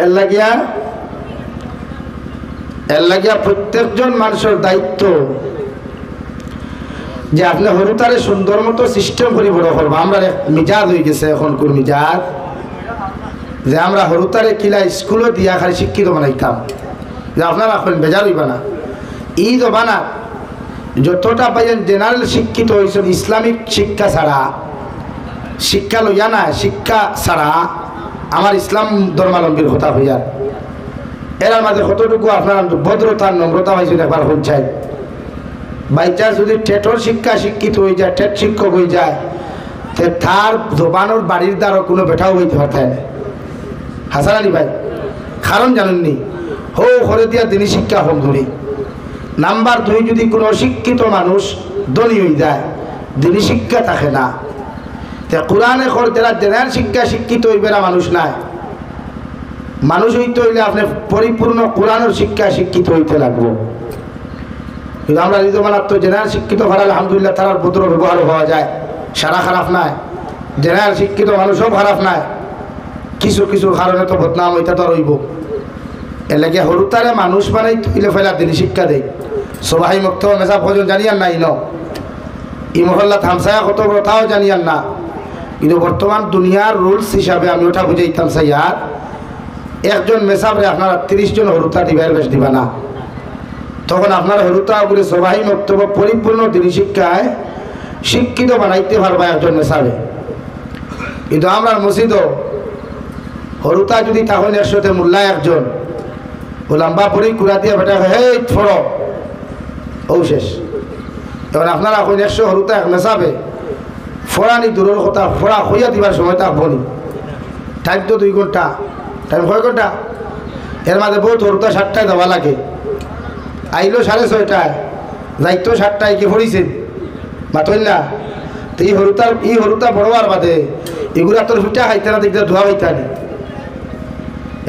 এর লাগিয়া প্রত্যেকজন মানুষের দায়িত্ব যে আপনি হরুতারে সুন্দর মতো সিস্টেম করে বড় করবো আমরা মিজাজ হয়ে গেছে এখন কোন মিজাজ যে আমরা হরুতারে কিলা স্কুলে দিয়া খালি শিক্ষিত বানাইতাম যে আপনারা এখন বেজার হইবা না ঈদ বানা যতটা পাইলেন জেনারেল শিক্ষিত হয়েছেন ইসলামিক শিক্ষা ছাড়া শিক্ষা লইয়া না শিক্ষা ছাড়া আমার ইসলাম ধর্মাবলম্বীর কথা হইয়া এর মাঝে কতটুকু আপনার ভদ্রতা নম্রতা হয়েছে একবার হন চাই বাই চান্স যদি টেটর শিক্ষা শিক্ষিত হয়ে যায় টেট শিক্ষক হয়ে যায় তো তার জবানোর বাড়ির দ্বারা কোনো বেটাও হইতে পারতেন না হাসান আলী ভাই কারণ জানেননি হো ঘরে দিয়া তিনি শিক্ষা কম ধরি নাম্বার 2 যদি কোনো অশিক্ষিত মানুষ ধনী হয়ে যায় দিনী শিক্ষা থাকে না তে কোরআনে খর যারা জেনারেল শিক্ষা শিক্ষিত হইবে না মানুষ নাই মানুষ হইতে হইলে আপনি পরিপূর্ণ কোরআনের শিক্ষা শিক্ষিত হইতে লাগবো কিন্তু আমরা রিজমানার তো জেনারেল শিক্ষিত ভাড়া আলহামদুলিল্লাহ তার ভদ্র ব্যবহার হওয়া যায় সারা খারাপ নাই জেনারেল শিক্ষিত মানুষও খারাপ নাই কিছু কিছু কারণে তো বদনাম হইতে তো রইব এর লাগে হরুতারে মানুষ বানাই তুইলে ফেলা দিনী শিক্ষা দেয় সবাই মুক্ত মেসা ভোজন জানিয়ান নাই ন ই মহল্লা থামসায়া কত কথাও জানিয়ান না কিন্তু বর্তমান দুনিয়ার রুলস হিসাবে আমি ওটা বুঝাইতাম সাইয়ার একজন মেসাবরে আপনারা 30 জন হরুতা দিবার বেশ দিবা না তখন আপনার হরুতা বলে সবাই বক্তব্য পরিপূর্ণ দিনী শিক্ষায় শিক্ষিত বানাইতে পারবা একজন মেসাবে কিন্তু আমরা মসজিদও হরুতা যদি তখন এর সাথে মোল্লা একজন ও লম্বা পরি কুড়া দিয়ে বেটা হে ফড়ো ও শেষ তখন আপনারা এখন 100 হরুতা এক মেসাবে ফড়ানি দূরের কথা ফড়া হইয়া দিবার সময় তা বলি টাইম তো 2 ঘন্টা টাইম কয় ঘন্টা এর মাঝে বহুত হরুতা 7টায় দেওয়া লাগে আইলো 6:30টায় যাইতো 7টায় কি পড়িছেন মাতই না এই হরুতা বড়বার বাদে এগুলা তোর পিঠা খাইতে না দেখতে ধোয়া খাইতে নি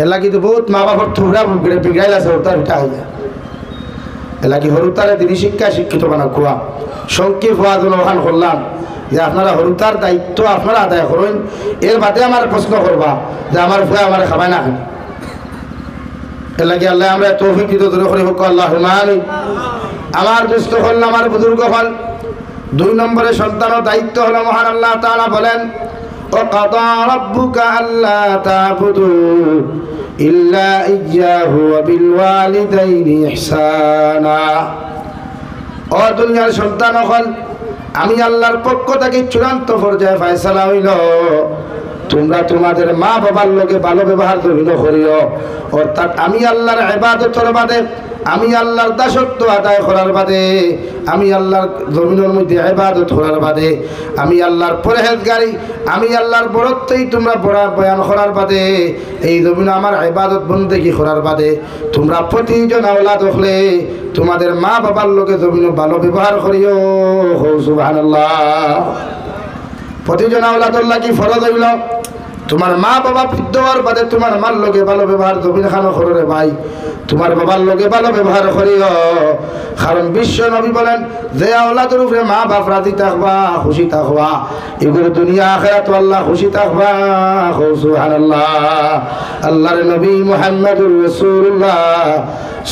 এলা কিন্তু বহুত মা বাবার থুবড়া বিগড়াইল আছে হরুতার পিঠা খাইয়া এলা কি হরুতারে দিনী শিক্ষায় শিক্ষিত বানা খোয়া সংক্ষেপ হওয়া জন্য ওখান করলাম যে আপনারা হরুতার দায়িত্ব আপনারা আদায় করেন এর বাদে আমার প্রশ্ন করবা যে আমার ভুয়া আমার খাবাই না খানি এর লাগে আল্লাহ আমরা তৌফিক দিতে দূরে করে হোক আল্লাহ আমার দুস্থ হল আমার বুজুর্গ হল 2 নম্বরে সন্তানের দায়িত্ব হলো মহান আল্লাহ তাআলা বলেন وقضى ربك ألا تعبدوا إلا إياه وبالوالدين إحسانا ও দুনিয়ার সন্তান হল আমি আল্লাহর পক্ষ থেকে চূড়ান্ত পর্যায়ে ফয়সালা হইল তোমরা তোমাদের মা বাবার লগে ভালো ব্যবহার করিও অর্থাৎ আমি আল্লাহর ইবাদতের বাদে আমি আল্লাহর দাসত্ব আদায় করার বাদে আমি আল্লাহর জমিনের মধ্যে ইবাদত করার বাদে আমি আল্লাহর পরহেজগারি আমি আল্লাহর বড়ত্বই তোমরা বয়ান করার বাদে এই জমিনে আমার ইবাদত বন্দেগী করার বাদে তোমরা প্রতিজন আওলাদ হলে তোমাদের মা বাবার লগে জমিনে ভালো ব্যবহার করিও সুবহানাল্লাহ প্রতিজন আওলাদুল্লাহ কি ফরজ হইল তোমার মা বাবা বৃদ্ধ হওয়ার বাদে তোমার মার লগে ভালো ব্যবহার জমিন খানো করো রে ভাই তোমার বাবার লগে ভালো ব্যবহার করিও কারণ বিশ্ব নবী বলেন যে আওলাদের উপরে মা বাপ রাজি থাকবা খুশি থাকবা এগুলো দুনিয়া আখিরাত আল্লাহ খুশি থাকবা সুবহানাল্লাহ আল্লাহর নবী মুহাম্মদুর রাসূলুল্লাহ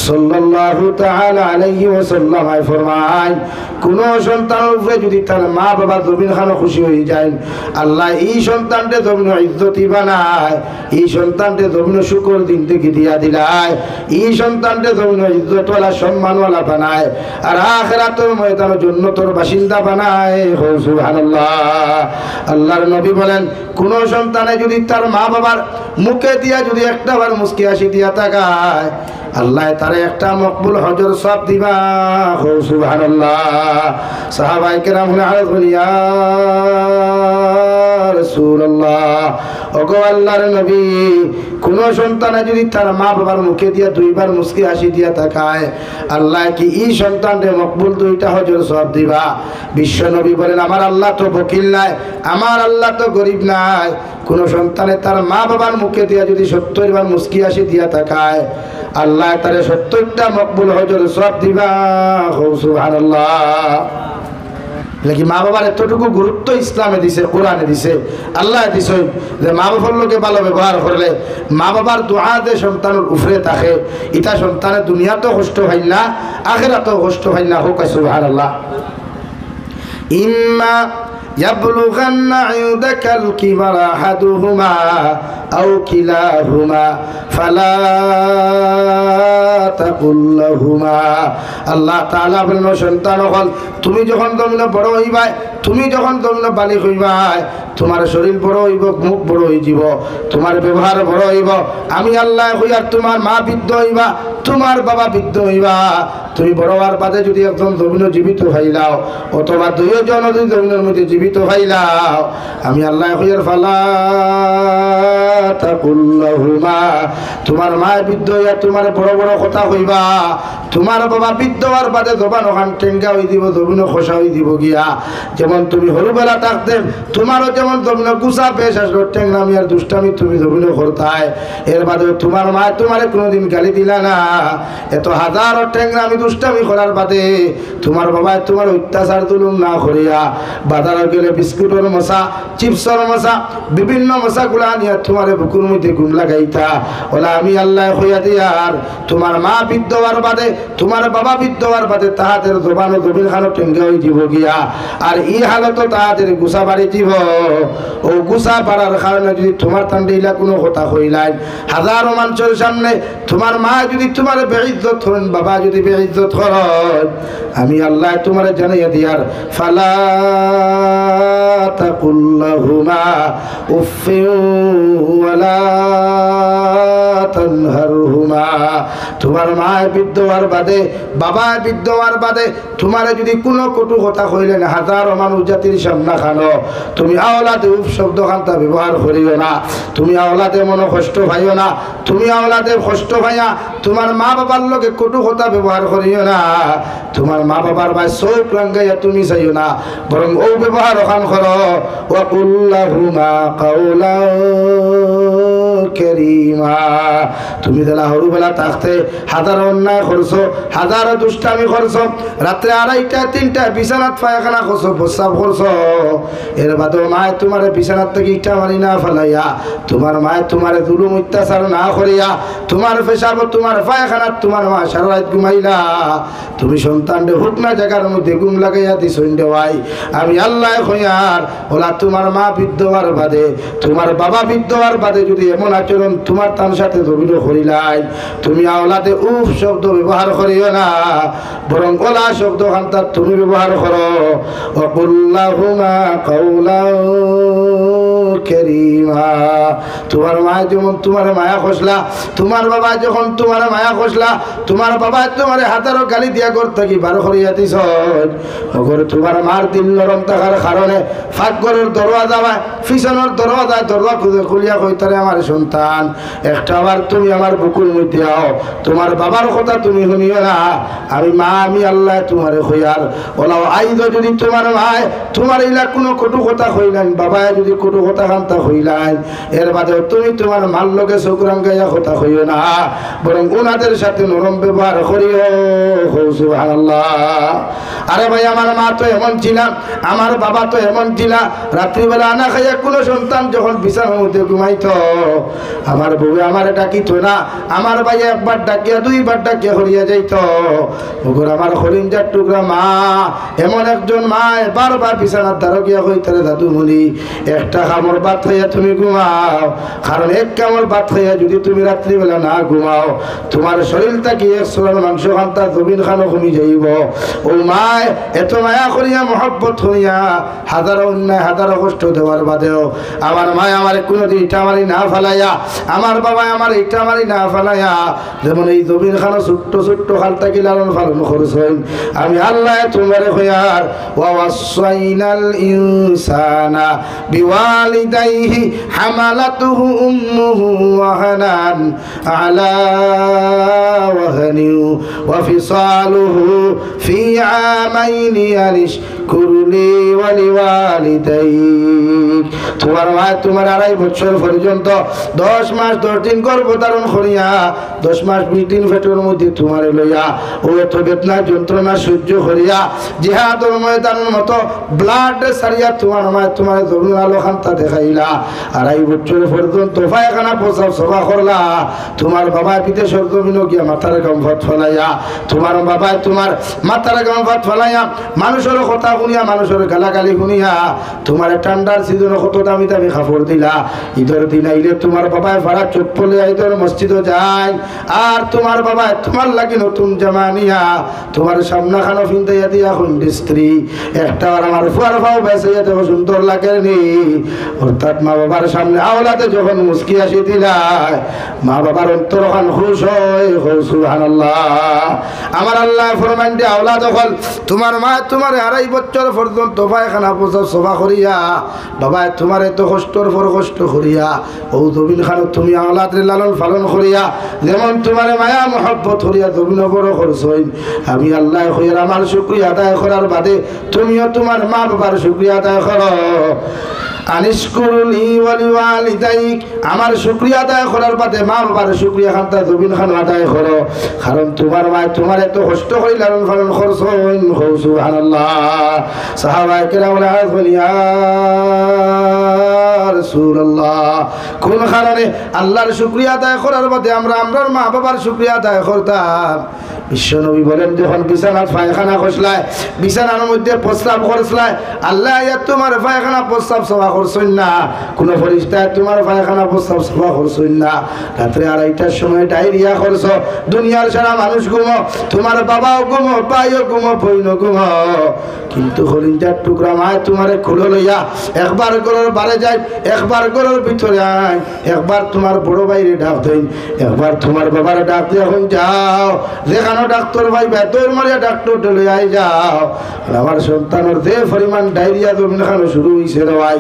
সাল্লাল্লাহু তাআলা আলাইহি ওয়াসাল্লাম ফরমায় কোন সন্তানের উপরে যদি তার মা বাবা জমিন খানো খুশি হয়ে যায় আল্লাহ এই সন্তানকে জমিন ইজ্জতি বানায় এই সন্তানকে জমিন শুকর দিন থেকে দিয়া দিলায় এই সন্তানকে জমিন ইজ্জতওয়ালা সম্মানওয়ালা বানায় আর আখিরাতের ময়দানে জান্নাতের বাসিন্দা বানায় সুবহানাল্লাহ আল্লাহর নবী বলেন কোন সন্তানে যদি তার মা বাবার মুখে দিয়া যদি একটাবার মুস্কি হাসি দিয়া তাকায় আল্লাহ তারে একটা মকবুল হজর সব দিবা সুবহানাল্লাহ সাহাবায়ে কেরাম বলেন ইয়া রাসূলুল্লাহ ওগো আল্লাহর নবী কোন সন্তানে যদি তার মা বাবার মুখে দিয়া 2বার মুস্কি হাসি দিয়া তাকায় আল্লাহ কি এই সন্তানকে মকবুল 2টা হজর সব দিবা বিশ্ব নবী বলেন আমার আল্লাহ তো বকিল নাই আমার আল্লাহ তো গরিব নাই কোন সন্তানে তার মা বাবার মুখে দিয়া যদি 70বার মুস্কি হাসি দিয়া তাকায় আল্লাহ তারে 70টা মকবুল হজর সব দিবা সুবহানাল্লাহ লাগি মা বাবার এতটুকু গুরুত্ব ইসলামে দিছে কোরআনে দিছে আল্লাহ দিছে যে মা বাবার লোকে ভালো ব্যবহার করলে মা বাবার দোয়া দে সন্তানের উপরে থাকে এটা সন্তানের দুনিয়াতেও কষ্ট হয় না আখিরাতেও কষ্ট হয় না হোক সুবহানাল্লাহ ইম্মা يبلغن عندك الكبر أحدهما أو كلاهما فلا تقل لهما الله تعالى বলেন সন্তান হল তুমি যখন তোমরা বড় হইবা তুমি যখন তোমরা বালিগ হইবা তোমার শরীর বড় হইব মুখ বড় হইব তোমার ব্যবহার বড় হইব আমি আল্লাহ হইয়ার তোমার মা বৃদ্ধ হইবা তোমার বাবা বৃদ্ধ হইবা তুমি বড় হওয়ার বাদে যদি একজন জমিন জীবিত হইলাও অথবা 2 জন যদি জমিনের মধ্যে জীবিত হইলাও আমি আল্লাহ হইয়ার ফালা তাকুল লাহুমা তোমার মা বৃদ্ধ হইয়া তোমার বড় বড় কথা কইবা তোমার বাবা বৃদ্ধ হওয়ার বাদে জবান ওখান টেঙ্গা হই দিব জমিন খোসা হই দিব গিয়া যেমন তুমি হরুবেলা থাকতে তোমারও যেমন জমিন গুছা পেশ আসলো টেঙ্গামি আর দুষ্টামি তুমি জমিন করতাই এর বাদে তোমার মা তোমারে কোনোদিন গালি দিলা না এত হাজারো টেঙ্গামি দুষ্টামি করার বাদে তোমার বাবা তোমার অত্যাচার তুলুম না করিয়া বাজারে গেলে বিস্কুটের মশা চিপসের মশা বিভিন্ন মশাগুলা নিয়ে তোমার বুকুর মধ্যে গুণ লাগাইতা ওলা আমি আল্লাহ হইয়া দিয়ার তোমার মা বৃদ্ধ হওয়ার বাদে তোমার বাবা বৃদ্ধ হওয়ার বাদে তাহাদের জবান জমিন খানো টেঙ্গা হয়ে যাব গিয়া আর এই হালত তাহাদের গুছা বাড়ি দিব ও গুছা বাড়ার কারণে যদি তোমার তান্ডিলা কোনো কথা হইলাই হাজারো মানুষের সামনে তোমার মা যদি তোমার বেইজ্জত হন বাবা যদি বেইজ্জত করেন আমি আল্লাহ তোমার জানাইয়া দিয়ার ফালা তাকুল লাহুমা উফিউ ওয়ালা তানহারহুমা, তোমার মা বৃদ্ধ হওয়ার বাদে বাবা বৃদ্ধ হওয়ার বাদে তোমারে যদি কোনো কটু কথা কইলেন হাজারো মানুষ জাতির সামনা খানো, তুমি আওলাদে উপ শব্দ খান্তা ব্যবহার করিও না, তুমি আওলাদে মনে কষ্ট পাইও না, তুমি আওলাদে কষ্ট পাইয়া তোমার মা বাবার লগে কটু কথা ব্যবহার করিও না, তোমার মা বাবার ভাই চোখ রাঙ্গাইয়া তুমি চাইও না, বরং ও ব্যবহার ওখান করো। ওয়া কুল্লাহুমা কাউলা কারীমা, তুমি তাহলে হরুবেলা থাকতে হাজার অন্যায় করছো, হাজারো দুষ্টামি করছো, রাত্রে 2:30 3টা বিছানাত পায়খানা করছো, প্রস্রাব করছো, এর বাদেও মায় তোমার বিছানার থেকে ইটা মারি না ফেলাইয়া, তোমার মায় তোমার জুলুম অত্যাচার না করিয়া, তোমার পেশাব তোমার পায়খানাত তোমার মা সারা রাত ঘুমাইলা, তুমি সন্তানরে হুক না জায়গার মধ্যে ঘুম লাগাইয়া দিছইন দেওয়াই, আমি আল্লাহ কইয়ার ওলা তোমার মা বৃদ্ধ হওয়ার বাদে তোমার বাবা বৃদ্ধ হওয়ার বাদে যদি এমন আচরণ তোমার তার সাথে জড়িত করিলাই, তুমি আওলাদে উফ শব্দ ব্যবহার করিও না, বরং ওলা শব্দ খান্তার তুমি ব্যবহার করো। ওয়াকুল্লাহুমা কাউলা কারীমা, তোমার মা যেমন তোমার মায়া খসলা, তোমার বাবা যখন তোমার মায়া খসলা, তোমার বাবা তোমার হাতারও গালি দিয়া ঘর থাকি বার করিয়া দিছ, মগর তোমার মার দিল নরম থাকার কারণে ফাঁক ঘরের দরওয়াজা বা পিছনের দরওয়াজায় দরজা খুলিয়া কইতারে আমার সন্তান একটা বার তুমি আমার বুকুর মধ্যে আও, তোমার বাবার কথা তুমি শুনিও না, আমি মা আমি আল্লাহ তোমারে কইয়ার ওলাও আইজ যদি তোমার মায় তোমার ইলা কোনো কটু কথা কইলেন, বাবায় যদি কটু কথা কান্তা কইলেন, এর বাদেও তুমি তোমার মার লগে চোখ রাঙ্গাইয়া কথা কইও না, বরং ওনাদের সাথে নরম ব্যবহার করিও। সুবহানাল্লাহ। আরে ভাই আমার মা তো এমন ছিল, আমার বাবা তো এমন ছিল, রাত্রিবেলা আনা খাইয়া কোনো সন্তান যখন বিছানার মধ্যে ঘুমাইতো, আমার বউ আমার ডাকিত না, আমার ভাই একবার ডাকিয়া 2বার ডাকিয়া হরিয়া যাইত, ওগর আমার হরিণজার টুকরা মা এমন একজন মা বারবার বিছানার দ্বারা গিয়া কইতারে দাদুমণি একটা কামড় ভাত খাইয়া তুমি ঘুমাও, কারণ এক কামড় ভাত খাইয়া যদি তুমি রাত্রিবেলা না ঘুমাও তোমার শরীরটা কি 1 সোলার মাংস খান্তা জমিন খানো কমি যাইব। ও মায় এত মায়া করিয়া মহব্বত হইয়া হাজারো অন্যায় হাজারো কষ্ট দেওয়ার বাদেও আমার মায় আমার কোনোদিন ইটা মারি না ফেলাইয়া, আমার বাবা আমার ইটা মারি না ফেলাইয়া যেমন এই জমিন খানো ছোট্ট ছোট্ট খালটা কি লালন পালন করছেন, আমি আল্লাহ তোমারে কইয়ার ওয়া ওয়াসাইনাল ইনসানা বিওয়ালিদাইহি হামালাতুহু উম্মুহু ওয়াহানান আলা ওয়াহানি ওয়া ফিসালুহু ফি আমাইনি আনিশকুরলি ওয়া লিওয়ালিদাইক, তোমার মা তোমার 2.5 বছর পর্যন্ত 10 মাস 10 দিন গর্ভধারণ করিয়া 10 মাস 20 দিন পেটের মধ্যে তোমার লইয়া ও এত বেদনা যন্ত্রণা সহ্য করিয়া জিহাদের ময়দানের মতো ব্লাড সারিয়া তোমার মা তোমার জরুর আলো খান্তা দেখাইলা, 2.5 বছর পর্যন্ত পায়খানা প্রসাব সভা করলা, তোমার বাবা বিদেশের জমিনও গিয়া মাথার গাম ভাত ফেলাইয়া, তোমার বাবা তোমার মাথার গাম ভাত ফেলাইয়া মানুষের কথা শুনিয়া মানুষের গালাগালি শুনিয়া তোমার ঠান্ডার সিজনে কত দামি দামি কাপড় দিলা, ঈদের দিন আইলে তোমার বাবায় ভাড়া চপ্পলে ঈদের মসজিদে যায়, আর তোমার বাবা তোমার লাগি নতুন জামা নিয়া তোমার সামনা খানো ফিন্দাইয়া দিয়া খুন্ডি স্ত্রী একটা আমার ফুয়ার ফাও বেসাইয়া দেখো সুন্দর লাগে নি, অর্থাৎ মা বাবার সামনে আওলাদে যখন মুস্কি আসি দিলায় মা বাবার অন্তর খান খুশ হয়। সুবহানাল্লাহ। আমার আল্লাহ ফরমান দিয়ে আওলাদ যখন তোমার মা তোমার 2.5 বছর পর্যন্ত পায়খানা প্রসাব সভা করিয়া বাবা তোমার এত কষ্টর পর কষ্ট করিয়া ও জমিন খানো তুমি আওলাদের লালন পালন করিয়া যেমন তোমার মায়া মহব্বত করিয়া জমিন বড় করছই, আমি আল্লাহ কইরা আমার শুকরিয়া আদায় করার বাদে তুমিও তোমার মা বাবার শুকরিয়া আদায় করো। আনিশকুরলি ওয়া লিওয়ালিদাইক, আমার শুকরিয়া আদায় করার বাদে মা বাবার শুকরিয়া খান্তা জমিন খান আদায় করো, কারণ তোমার মা তোমার এত কষ্ট করে লালন পালন করছই। সুবহানাল্লাহ। সাহাবায়ে কেরাম বলিয়া রাসূলুল্লাহ কোন কারণে আল্লাহর শুকরিয়া আদায় করার বাদে আমরা আমরার মা বাবার শুকরিয়া আদায় করতাম? বিশ্বনবী বলেন যখন বিছানার পায়খানা খসলায় বিছানার মধ্যে প্রস্রাব করছলায় আল্লাহ তোমার পায়খানা প্রস্রাব সভা করছেন না, কোনো ফেরেশতা তোমার পায়খানা প্রস্রাব সভা করছেন না, রাত্রে 2:30টার সময় ডায়রিয়া করছো, দুনিয়ার সারা মানুষ ঘুমো, তোমার বাবাও ঘুমো, ভাইও ঘুমো, বইনও ঘুমো, কিন্তু হরিণটার টুকরা মায় তোমারে খুলে লইয়া একবার গরুর বারে যায়, একবার গরুর ভিতরে আয়, একবার তোমার বড় বাইরে ডাক দেন, একবার তোমার বাবার ডাক দিয়ে এখন যাও যেখানে ডাক্তার ভাই বেতর মারিয়া ডাক্তার লইয়া যাও। আমার সন্তানের যে পরিমাণ ডায়রিয়া জমিন খানো শুরু হয়েছে রে ভাই,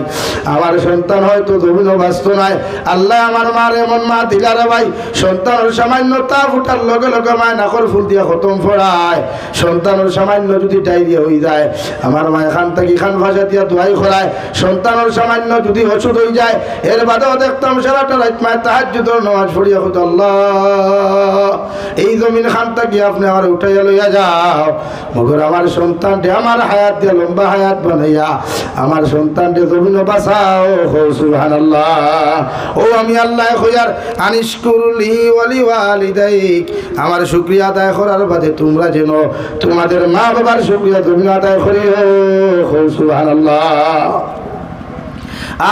আমার সন্তান হয়তো জমিনও বাঁচত নাই। আল্লাহ আমার মার এমন মা দিলা রে ভাই, সন্তানের সামান্য তাপ উঠার লগে লগে মায় নাকর ফুল দিয়া খতম ফোড়ায়। সন্তানের সামান্য যদি ডায়রিয়া হয়ে যায়, আমার মা এখান থেকে খান ভাষা দিয়া দোয়াই খোলায়। সন্তানের সামান্য যদি ওষুধ হয়ে যায়, এর বাদেও দেখতাম সারাটা রাত মায়ের তাহাজ্জুদের নামাজ পড়িয়া হতো, আল্লাহ এই জমিন খান থেকে আপনি আমার উঠাইয়া লইয়া যাও। মগর আমার সন্তানটি আমার হায়াত দিয়া লম্বা হায়াত বানাইয়া আমার সন্তানটি জমিনও বাঁচাও। সুবহানাল্লাহ। ও আমি আল্লাহ কইয়ার আনিশকুরলি ওয়ালি ওয়ালিদাইক, আমার শুকরিয়া আদায় করার বাদে তোমরা যেন তোমাদের মা বাবার শুকরিয়া জমিন আদায় করিও। সুবহানাল্লাহ।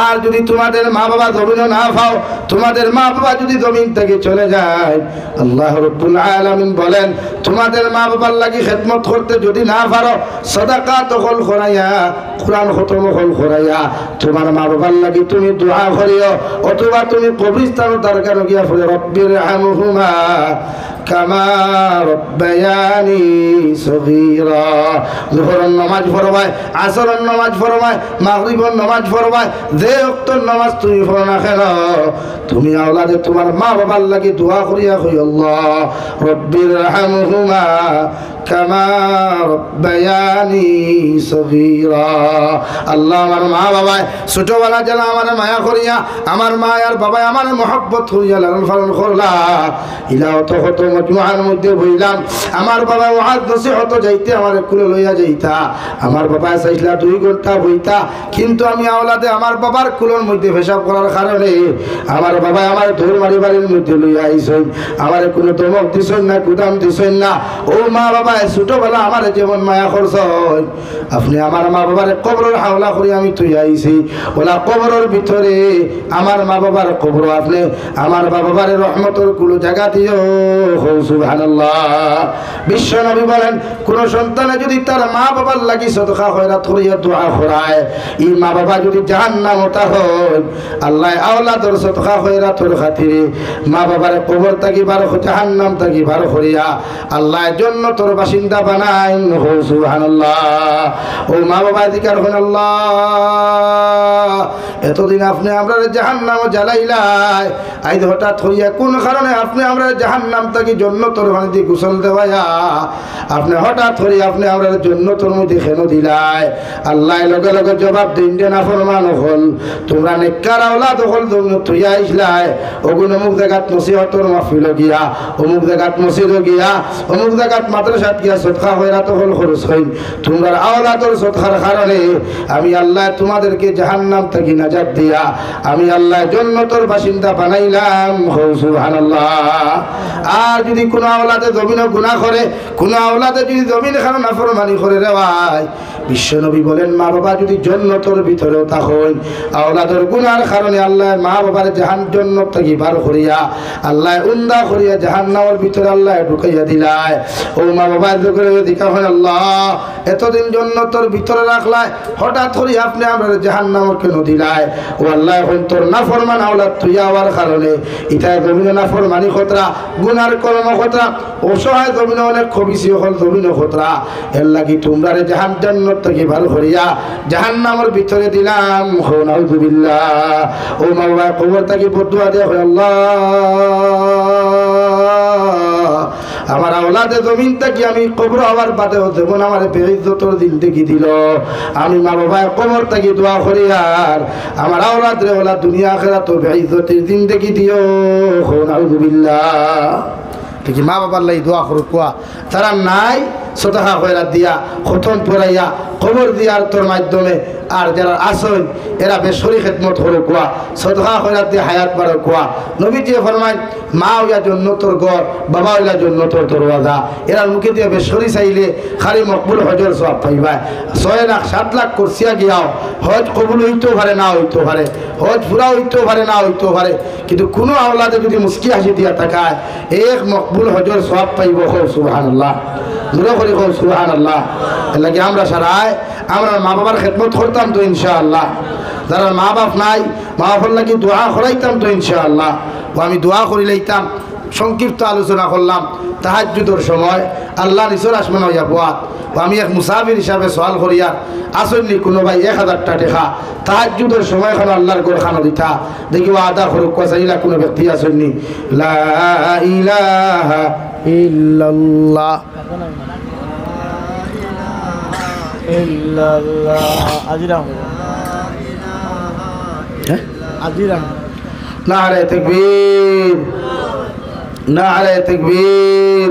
আর যদি তোমাদের মা বাবা জমিন না পাও, তোমাদের মা বাবা যদি জমিন থেকে চলে যায়, আল্লাহ রাব্বুল আলামিন বলেন তোমাদের মা বাবার লাগি খেদমত করতে যদি না পারো, সাদাকা তখন করাইয়া কুরআন খতম হল করাইয়া তোমার মা বাবার লাগি তুমি দোয়া করিও, অথবা তুমি কবরস্থানে দরকার গিয়া পড়ে রব্বির হামহুমা কামা রব্বায়ানি সগীরা। যোহরের নামাজ পড়বায়, আসরের নামাজ পড়বায়, মাগরিবের নামাজ পড়বায়, যে ওয়াক্তের নামাজ তুমি পড়ো না কেন, তুমি আওলাদে তোমার মা বাবার লাগি দোয়া করিয়া কই আল্লাহ রব্বির হামহুমা কামা রব্বায়ানি সগীরা। আল্লাহ আমার মা বাবায় ছোটবেলা যেন আমার মায়া করিয়া, আমার মা আর বাবাই আমার মহব্বত করিয়া লালন পালন করলা। ইলাও তো হতো মজমুআর মধ্যে বইলাম, আমার বাবা ওয়াজ নসিহত যাইতে আমার কুলে লইয়া যাইতা, আমার বাবা চাইছিলা 2 ঘন্টা বইতা, কিন্তু আমি আওলাদে আমার বাবার কুলের মধ্যে পেশাব করার কারণে আমার বাবা আমার ধর মারি বাড়ির মধ্যে লইয়া আইসেন, আমার কোনো ধমক দিছেন না, কুদাম দিছেন না। ও মা বাবা ছোটবেলা আমার যেমন মায়া করছেন, আপনি আমার মা বাবার কবরের হাওলা করে আমি তুই আইছি, ওলা কবরের ভিতরে আমার মা বাবার কবর আপনি আমার মা বাবার রহমতের কুলো জায়গা দিও। সুবহানাল্লাহ। বিশ্ব নবী বলেন কোন সন্তানে যদি তার মা বাবার লাগি সদকা খয়রাত করিয়া দোয়া করায়, এই মা বাবা যদি জাহান্নামতা হয়, আল্লাহ আওলাদর সদকা খয়রাতের খাতিরে মা বাবার কবর থাকি বার জাহান্নাম থাকি বার করিয়া আল্লাহ জান্নাতের বাসিন্দা বানায়। সুবহানাল্লাহ। ও মা বাবা জিকির করুন আল্লাহ, এতদিন আপনি আমরা জাহান্নাম জ্বালাইলাই, আজ হঠাৎ হইয়া কোন কারণে আপনি আমরা জাহান্নাম থাকি জান্নাতের বানিয়ে গোসল দেওয়াইয়া আপনি হঠাৎ করে আপনি আমরা জান্নাতের মধ্যে কেন দিলাই? আল্লাহ লগে লগে জবাব দিন যে নাফরমান হল, তোমরা নেককার আওলাদ হল জান্নাত হইয়া আইসলাই, ওগুন অমুক জায়গাত নসিহতর মাহফিল গিয়া, অমুক জায়গাত মসজিদ গিয়া, অমুক জায়গাত মাদ্রাসাত গিয়া সদকা খয়রাত হল খরচ হইন, তোমরা আওলাদর সদকার কারণে আমি আল্লাহ তোমাদেরকে জাহান্নাম থেকে নাজাত দিয়া আমি আল্লাহ জান্নাতের বাসিন্দা বানাইলাম। সুবহানাল্লাহ। আর যদি কোন আওলাদে জমিন গুনাহ করে, কোন আওলাদে যদি জমিন খানো নাফরমানি করে রে ভাই, বিশ্বনবী বলেন মা বাবা যদি জান্নাতের ভিতরেও থাকেন, আওলাদের গুনার কারণে আল্লাহ মা বাবার জাহান্নাম থেকে বার করিয়া আল্লাহ উন্দা করিয়া জাহান্নামের ভিতরে আল্লাহ ঢুকাইয়া দিলায়। ও মা বাবা যখন দেখা হয় আল্লাহ এতদিন জান্নাতের ভিতরে রাখলাই, হঠাৎ করে আপনি আমরা জাহান্নামে কেন দিলাই? ও আল্লাহ এখন তোর নাফরমান আওলাদ তুই হওয়ার কারণে এটা জমিনে নাফরমানি খতরা, গুনার কর্ম খতরা, অসহায় জমিনে অনেক খবিসি হল জমিনে খতরা, এর লাগি তোমরা জান্নাত থেকে বার করিয়া জাহান্নামের ভিতরে দিলাম। নাউযুবিল্লাহ। ও মা বাবা কবর থেকে বদুয়া দেয়া হয় আল্লাহ আমার আওলাদে জমিন থেকে আমি কবর হওয়ার বাদেও যেমন আমার বেইজ্জতের দিন থেকে দিল, আমি মা বাবা কবর থেকে দোয়া করি আর আমার আওলাদ রে ওলা দুনিয়া আখিরাত বেইজ্জতের দিন থেকে দিও। নাউযুবিল্লাহ। ঠিক মা বাবার লাই দোয়া করো কোয়া তারা নাই সদকা খয়রাত দিয়া খতম পড়াইয়া কবর দিয়ার তোর মাধ্যমে, আর যারা আসেন এরা বেসরি খেদমত করে কোয়া সদকা খয়রাত দিয়ে হায়াত বাড়ো কোয়া। নবীজি ফরমায় মা হইয়া জান্নাতের ঘর, বাবা হইয়া জান্নাতের দরওয়াজা, এরা মুখে দিয়ে বেসরি চাইলে খালি মকবুল হজর সওয়াব পাইবা। 6 লাখ 7 লাখ করছিয়া গিয়াও হজ কবুল হইতেও পারে না হইতেও পারে, হজ পুরা হইতেও পারে না হইতেও পারে, কিন্তু কোনো আওলাদে যদি মুস্কি হাসি দিয়া তাকায় এক মকবুল হজর সব পাইব। সুবহানাল্লাহ, দূরে করে সুবহানাল্লাহ। এর লাগে আমরা সারায় আমরা মা বাবার খেদমত করতাম তো ইনশাআল্লাহ, যারা মা বাপ নাই মা বাবার লাগি দোয়া করাইতাম তো ইনশাআল্লাহ। ও আমি দোয়া করি লইতাম। সংক্ষিপ্ত আলোচনা করলাম তাহাজ্জুদের সময় আল্লাহ নিসর আসমান হইয়া বোয়াত। ও আমি এক মুসাফির হিসাবে সওয়াল করিয়া আসেননি কোনো ভাই 1000 টাকা তাহাজ্জুদের সময় এখন আল্লাহর গোর খানো দিতা দেখি ও আদা করুক চাইলা কোনো ব্যক্তি আসেননি। লা ইলাহা ইল্লাল্লাহ নারে তাকবীর, নারে তাকবীর।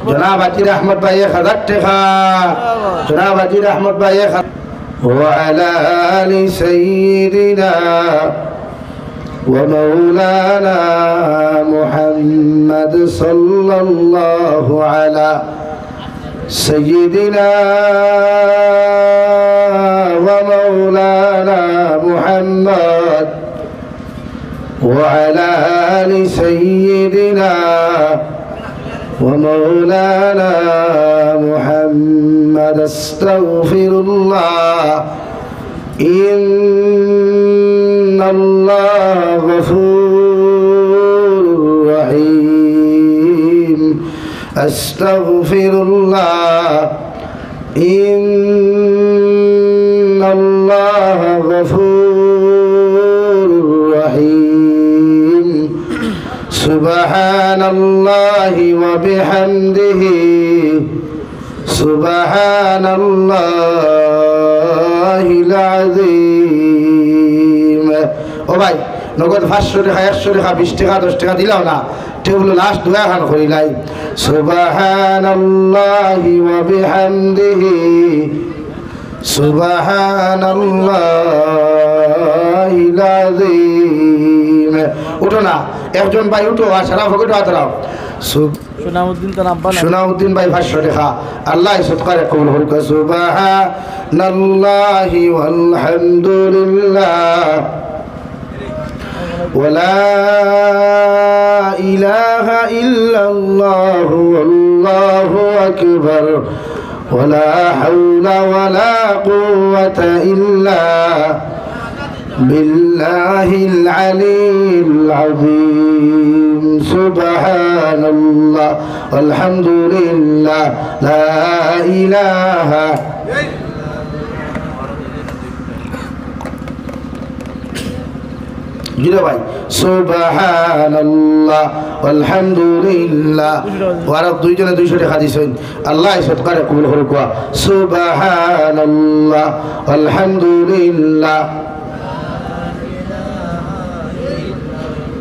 জনাব আজির আহমদ ভাই 1000 টাকা, জনাব আজির আহমদ ভাই। وعلى آل سيدنا ومولانا محمد صلى الله على سيدنا ومولانا محمد وعلى آل سيدنا ومولانا محمد. استغفر الله إن الله غفور رحيم. أستغفر الله إن الله غفور رحيم. سبحان الله وبحمده سبحان الله العظيم. ও ভাই নগদ 500 টাকা 100 টাকা 20 টাকা 10 টাকা দিলাও না, টেবিল লাস্ট দোয়া খান করিলাই। সুবহানাল্লাহি ওয়া বিহামদিহি সুবহানাল্লাহিল আযীম। উঠো না একজন ভাই, উঠো আর সারা ফকিট হাতরাও। সুনাউদ্দিন ভাই 500 টাকা আল্লাহ সদকারে কবুল করুক। সুবহানাল্লাহি ওয়াল হামদুলিল্লাহ ওয়ালা ইলাহা ইল্লাল্লাহু ওয়াল্লাহু আকবার ওয়ালা হাওলা ওয়ালা কুওয়াতা ইল্লা বিল্লাহিল আলিয়্যিল আযীম। সুবহানাল্লাহ আলহামদুলিল্লাহ লা ইলাহা জিরো ভাই। সুবহানাল্লাহ আলহামদুলিল্লাহ। আর দুইজনে 200 টাকা দিছেন আল্লাহ সদকারে কবুল করুক। সুবহানাল্লাহ আলহামদুলিল্লাহ।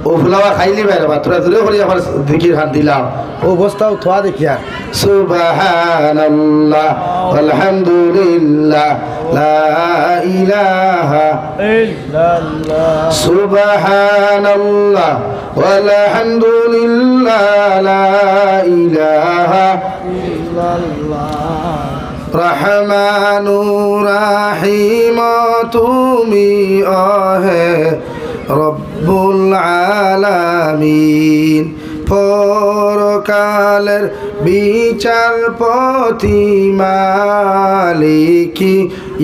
ও ফুলাওয়া খাইলি বাইরে বা তোরা দূরে করে আমার দিকির হাত দিলাম ও বস্তাও থোয়া দেখিয়া। সুবহানাল্লাহ আলহামদুলিল্লাহ লা ইলাহা ইল্লাল্লাহ। সুবহানাল্লাহ ওয়ালহামদুলিল্লাহ লা ইলাহা ইল্লাল্লাহ। রহমানুর রহিম তুমি আহে রব্বুল আলামিন। পরকালের বিচারপতি মালিকি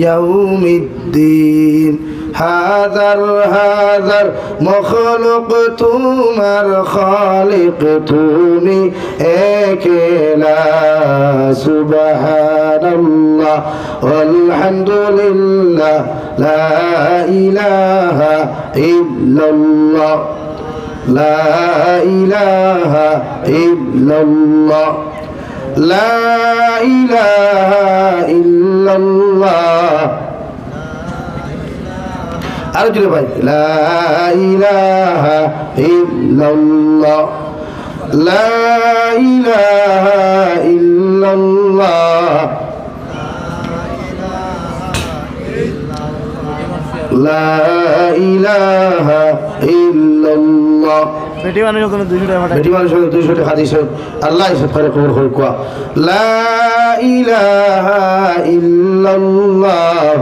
ইয়াউমিদ্দিন। হাজার হাজার মখলুক তোমার খালিক তুমি একেলা। সুবহানাল্লাহ আলহামদুলিল্লাহ লা ইলাহা ইল্লাল্লাহ লা ইলাহা ইল্লাল্লাহ লা ইলাহা ইল্লাল্লাহ। আর জোরে ভাই লা ইলাহা ইল্লাল্লাহ লা ইলাহা ইল্লাল্লাহ লা ইলাহা ইল্লাল্লাহ। বেটি মানুষের জন্য 200 টাকা দিছেন আল্লাহ সদকারে কবুল করুক। লা ইলাহা ইল্লাল্লাহ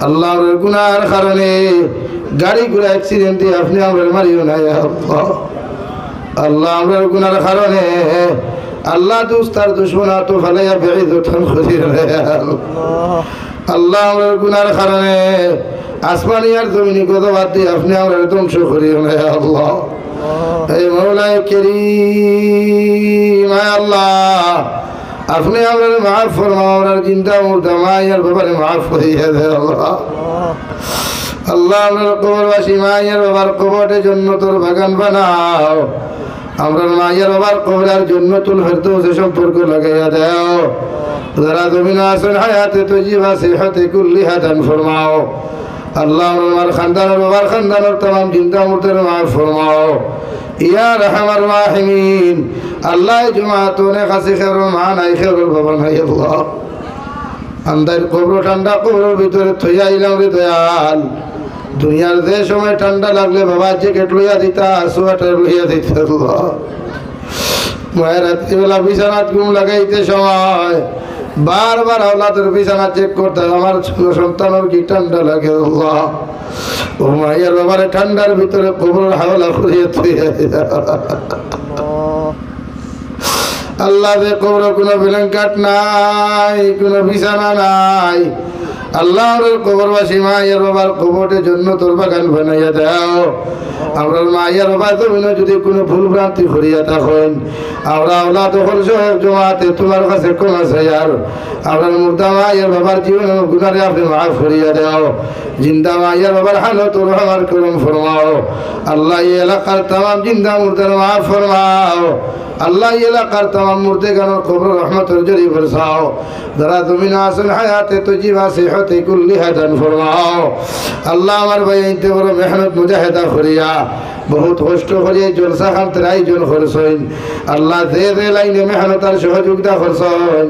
আল্লাহর গুনার কারণে গাড়ি ঘোড়া অ্যাক্সিডেন্টে আপনি আমরা মারিও না আল্লাহ। আল্লাহ আমরার গুনার কারণে আল্লাহ দুস্তার দুশ্মনা তো ফালাইয়া বেঈদতান করিও না আল্লাহ। আল্লাহ আমরার গুনার কারণে আসমানি আর জমিনি কথা বাদ দিয়ে আপনি আমরা ধ্বংস করিও না আল্লাহ। এই মওলাই কারীম আল্লাহ আপনি আমাদের মাফ ফরমাও, আমরার চিন্তা মুর্দা মায়ের ব্যাপারে মাফ করিয়ে দেয় আল্লাহ। আল্লাহ আমরার কবরবাসী মায়ের বাবার কবরে জান্নাতের বাগান বানাও। আমরার মায়ের বাবার কবরের জান্নাতুল ফেরদৌসে সম্পর্ক লাগাইয়া দাও। যারা জমিনে আছেন হায়াতে তৈয়বা সিহতে কুল্লিহা দান ফরমাও। আল্লাহ আমার খানদানের বাবার খানদানের तमाम চিন্তা মুর্দার মাফ ফরমাও ইয়া রাহমার রাহিমিন। আল্লাহ জুমাতনে কাছে খের মা নাই খের বাবা নাই আল্লাহ। আন্দার কবর ঠান্ডা কবরের ভিতরে থইয়া আইলাম রে দয়াল। দুনিয়ার যে সময় ঠান্ডা লাগলে বাবা জ্যাকেট লইয়া দিতা, সোয়েটার লইয়া দিতা আল্লাহ। মায়ের রাত্রিবেলা বিছানাত ঘুম লাগাইতে সময় বারবার আওলাদের বিছানা চেক করতে আমার সন্তানের কি ঠান্ডা লাগে আল্লাহ। ও মায়ের বাবারে ঠান্ডার ভিতরে কবরের হাওলা করিয়ে থইয়া আল্লাহ দে কবর কোনো ব্ল্যাঙ্কেট নাই, কোনো বিছানা নাই। আল্লাহ কবরবাসী মায়ের বাবার কবরের জন্য তোর বাগান বানাইয়া দাও। আমরা মায়ের বাবা তুমি যদি কোনো ভুল ভ্রান্তি করিয়া থাকেন আমরা আল্লাহ তখন সব জমাতে তোমার কাছে কোন আছে আর আমরা মুর্দা মায়ের বাবার জীবনের গুনারে আপনি মাফ করিয়া দাও। জিন্দা মায়ের বাবার হালত রহমার করম ফরমাও। আল্লাহ এই এলাকার तमाम জিন্দা মুর্দার মাফ ফরমাও। আল্লাহ এলাকার तमाम মুর্দে গানোর কবর রহমতের জরি বরসাও। যারা জমিনে আছেন হায়াতে তৈয়বা সিহতে কুল্লিহা দান ফরমাও। আল্লাহ আমার ভাই ইনতে বড় মেহনত মুজাহিদা করিয়া বহুত কষ্ট করিয়া জলসা খানতে আয়োজন করছেন। আল্লাহ যে যে লাইনে মেহনত আর সহযোগিতা করছেন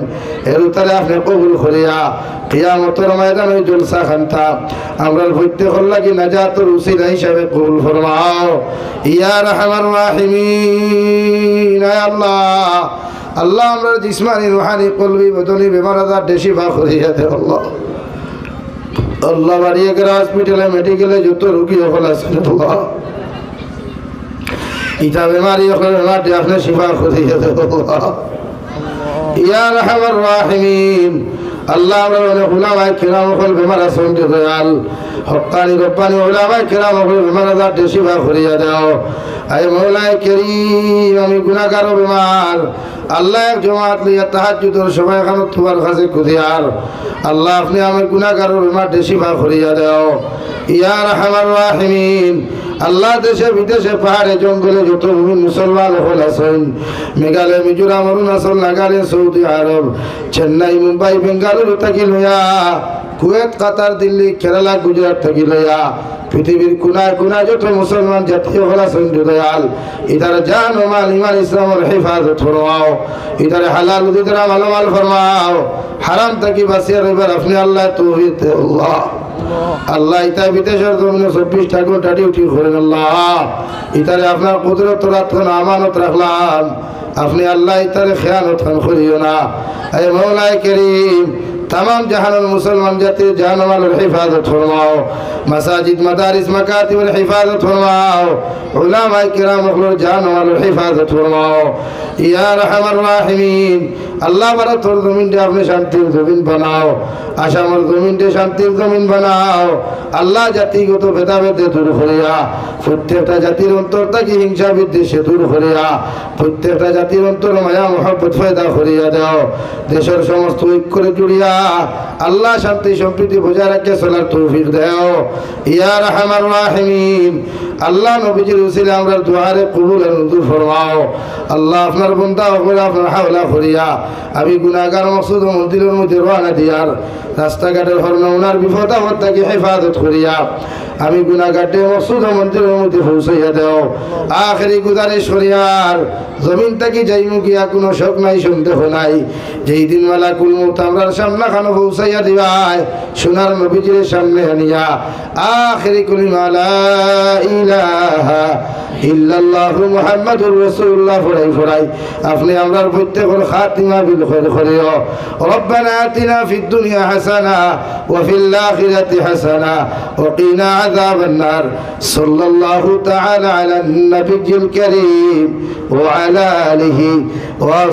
এর উত্তরে আপনি কবুল করিয়া কিয়ামতের ময়দানে জলসা খানতা আমরা প্রত্যেকের লাগি নাজাতের উসিলা হিসাবে কবুল ফরমাও ইয়া রাহমার রাহিমিন। আল্লাহ আল্লাহ আমরা জিসমানি রুহানি কলবি বদনি বেমার আজার শিফা করিয়া দে আল্লাহ। আল্লাহ বাড়িয়ে গেলে হসপিটালে মেডিকেলে যত রোগী সকল আছেন আল্লাহ ইটা বেমারি সকল বেমারটি আপনি শিফা করিয়া দে আল্লাহ ইয়া রাহমার রাহিমিন। আল্লাহ আমরা উলামায়ে কিরাম সকল বেমার আছেন দয়াল হক্কানি রব্বানি উলামায়ে কিরাম সকল বেমার আজার শিফা করিয়া দাও। আয় মওলায়ে কারীম আমি গুনাহগার বেমার আল্লাহ এক জমাত লিয়া তাহাজ্জুদের সময় এখানে তোমার কাছে খুদিয়ার আল্লাহ আপনি আমার গুনাহগার বেমার শিফা করিয়া দাও ইয়া রাহমার রাহিমিন। আল্লাহ দেশে বিদেশে পাহাড়ে জঙ্গলে যত মুমিন মুসলমান হল আছেন মেঘালয় মিজোরাম অরুণাচল নাগাল্যান্ড সৌদি আরব চেন্নাই মুম্বাই বেঙ্গালুরু থাকি লইয়া কুয়েত কাতার দিল্লি কেরালা গুজরাট থাকি লইয়া পৃথিবীর কোনায় কোনায় যত মুসলমান জাতীয় হল আছেন দয়াল ইধারে জান ও মাল ইমান ইসলামের হেফাজত ফরমাও। ইধারে হালাল উদিতরা মালামাল ফরমাও। হারাম থাকি বাঁচিয়ে রইবার আপনি আল্লাহ তৌফিক দে আল্লাহ। আল্লাহ ইতা বিদেশের জমিনে 24টা ঘন্টা ডিউটি করেন আল্লাহ। ইতারে আপনার কুদরত রাতক্ষণ আমানত রাখলাম আপনি আল্লাহ ইতারে খেয়ানত খান করিও না। এ মওলায়ে কারীম तमाम जहानुल मुसलमान जाति जानवालों हिफाजत फरमाओ। मसाजिद मदारिस मकातिबुल हिफाजत फरमाओ। उलमाए किराम अखलों जानवालों हिफाजत फरमाओ या रहमान राहिमीन। अल्लाह बरा तोर ज़मीन दे अपने शांतिर ज़मीन बनाओ। आशामर ज़मीन दे शांतिर ज़मीन बनाओ। अल्लाह जाति को तो भेदाभेद दूर करिया प्रत्येकटा जातिर अंतर ताकि हिंसा विद्वेष दूर करिया प्रत्येकटा जातिर अंतर माया मोहब्बत पैदा करिया दाओ। देशर समस्त ঐক্যরে জুড়িয়া আল্লাহ শান্তি সম্প্রীতি বজায় রাখে চলার তৌফিক দাও ইয়া রাহমার রাহিমিন। আল্লাহ নবীজির উসিলা আমরা দুআরে কবুল আর মঞ্জুর ফরমাও। আল্লাহ আপনার বান্দা উপরে আপনার হাওলা করিয়া আমি গুনাহগার মাকসুদ মন্দিরের মধ্যে রওনা দিয়ার রাস্তাঘাটের হরনওনার বিপদ আপদ থেকে হেফাজত করিয়া আমি গুনাহগারে মাকসুদ মন্দিরের মধ্যে পৌঁছাইয়া দাও। আখেরি গুজারিশ করিয়ার জমিন থেকে যাইমু গিয়া কোনো শক নাই সন্দেহ নাই যেই দিন মালাকুল মউত আমরার সামনে খানো পৌঁছাইয়া দিবাই সোনার নবীজির সামনে আনিয়া আখেরি কলিমা লা ইলাহা ইল্লাল্লাহু মুহাম্মাদুর রাসূলুল্লাহ ফরাই আপনি আমরার প্রত্যেকের খাতিমা বিল খায়র করিও। রব্বানা আতিনা ফিদ দুনিয়া حسنة وفي الآخرة حسنة وقنا عذاب النار صلى الله تعالى على النبي الكريم وعلى آله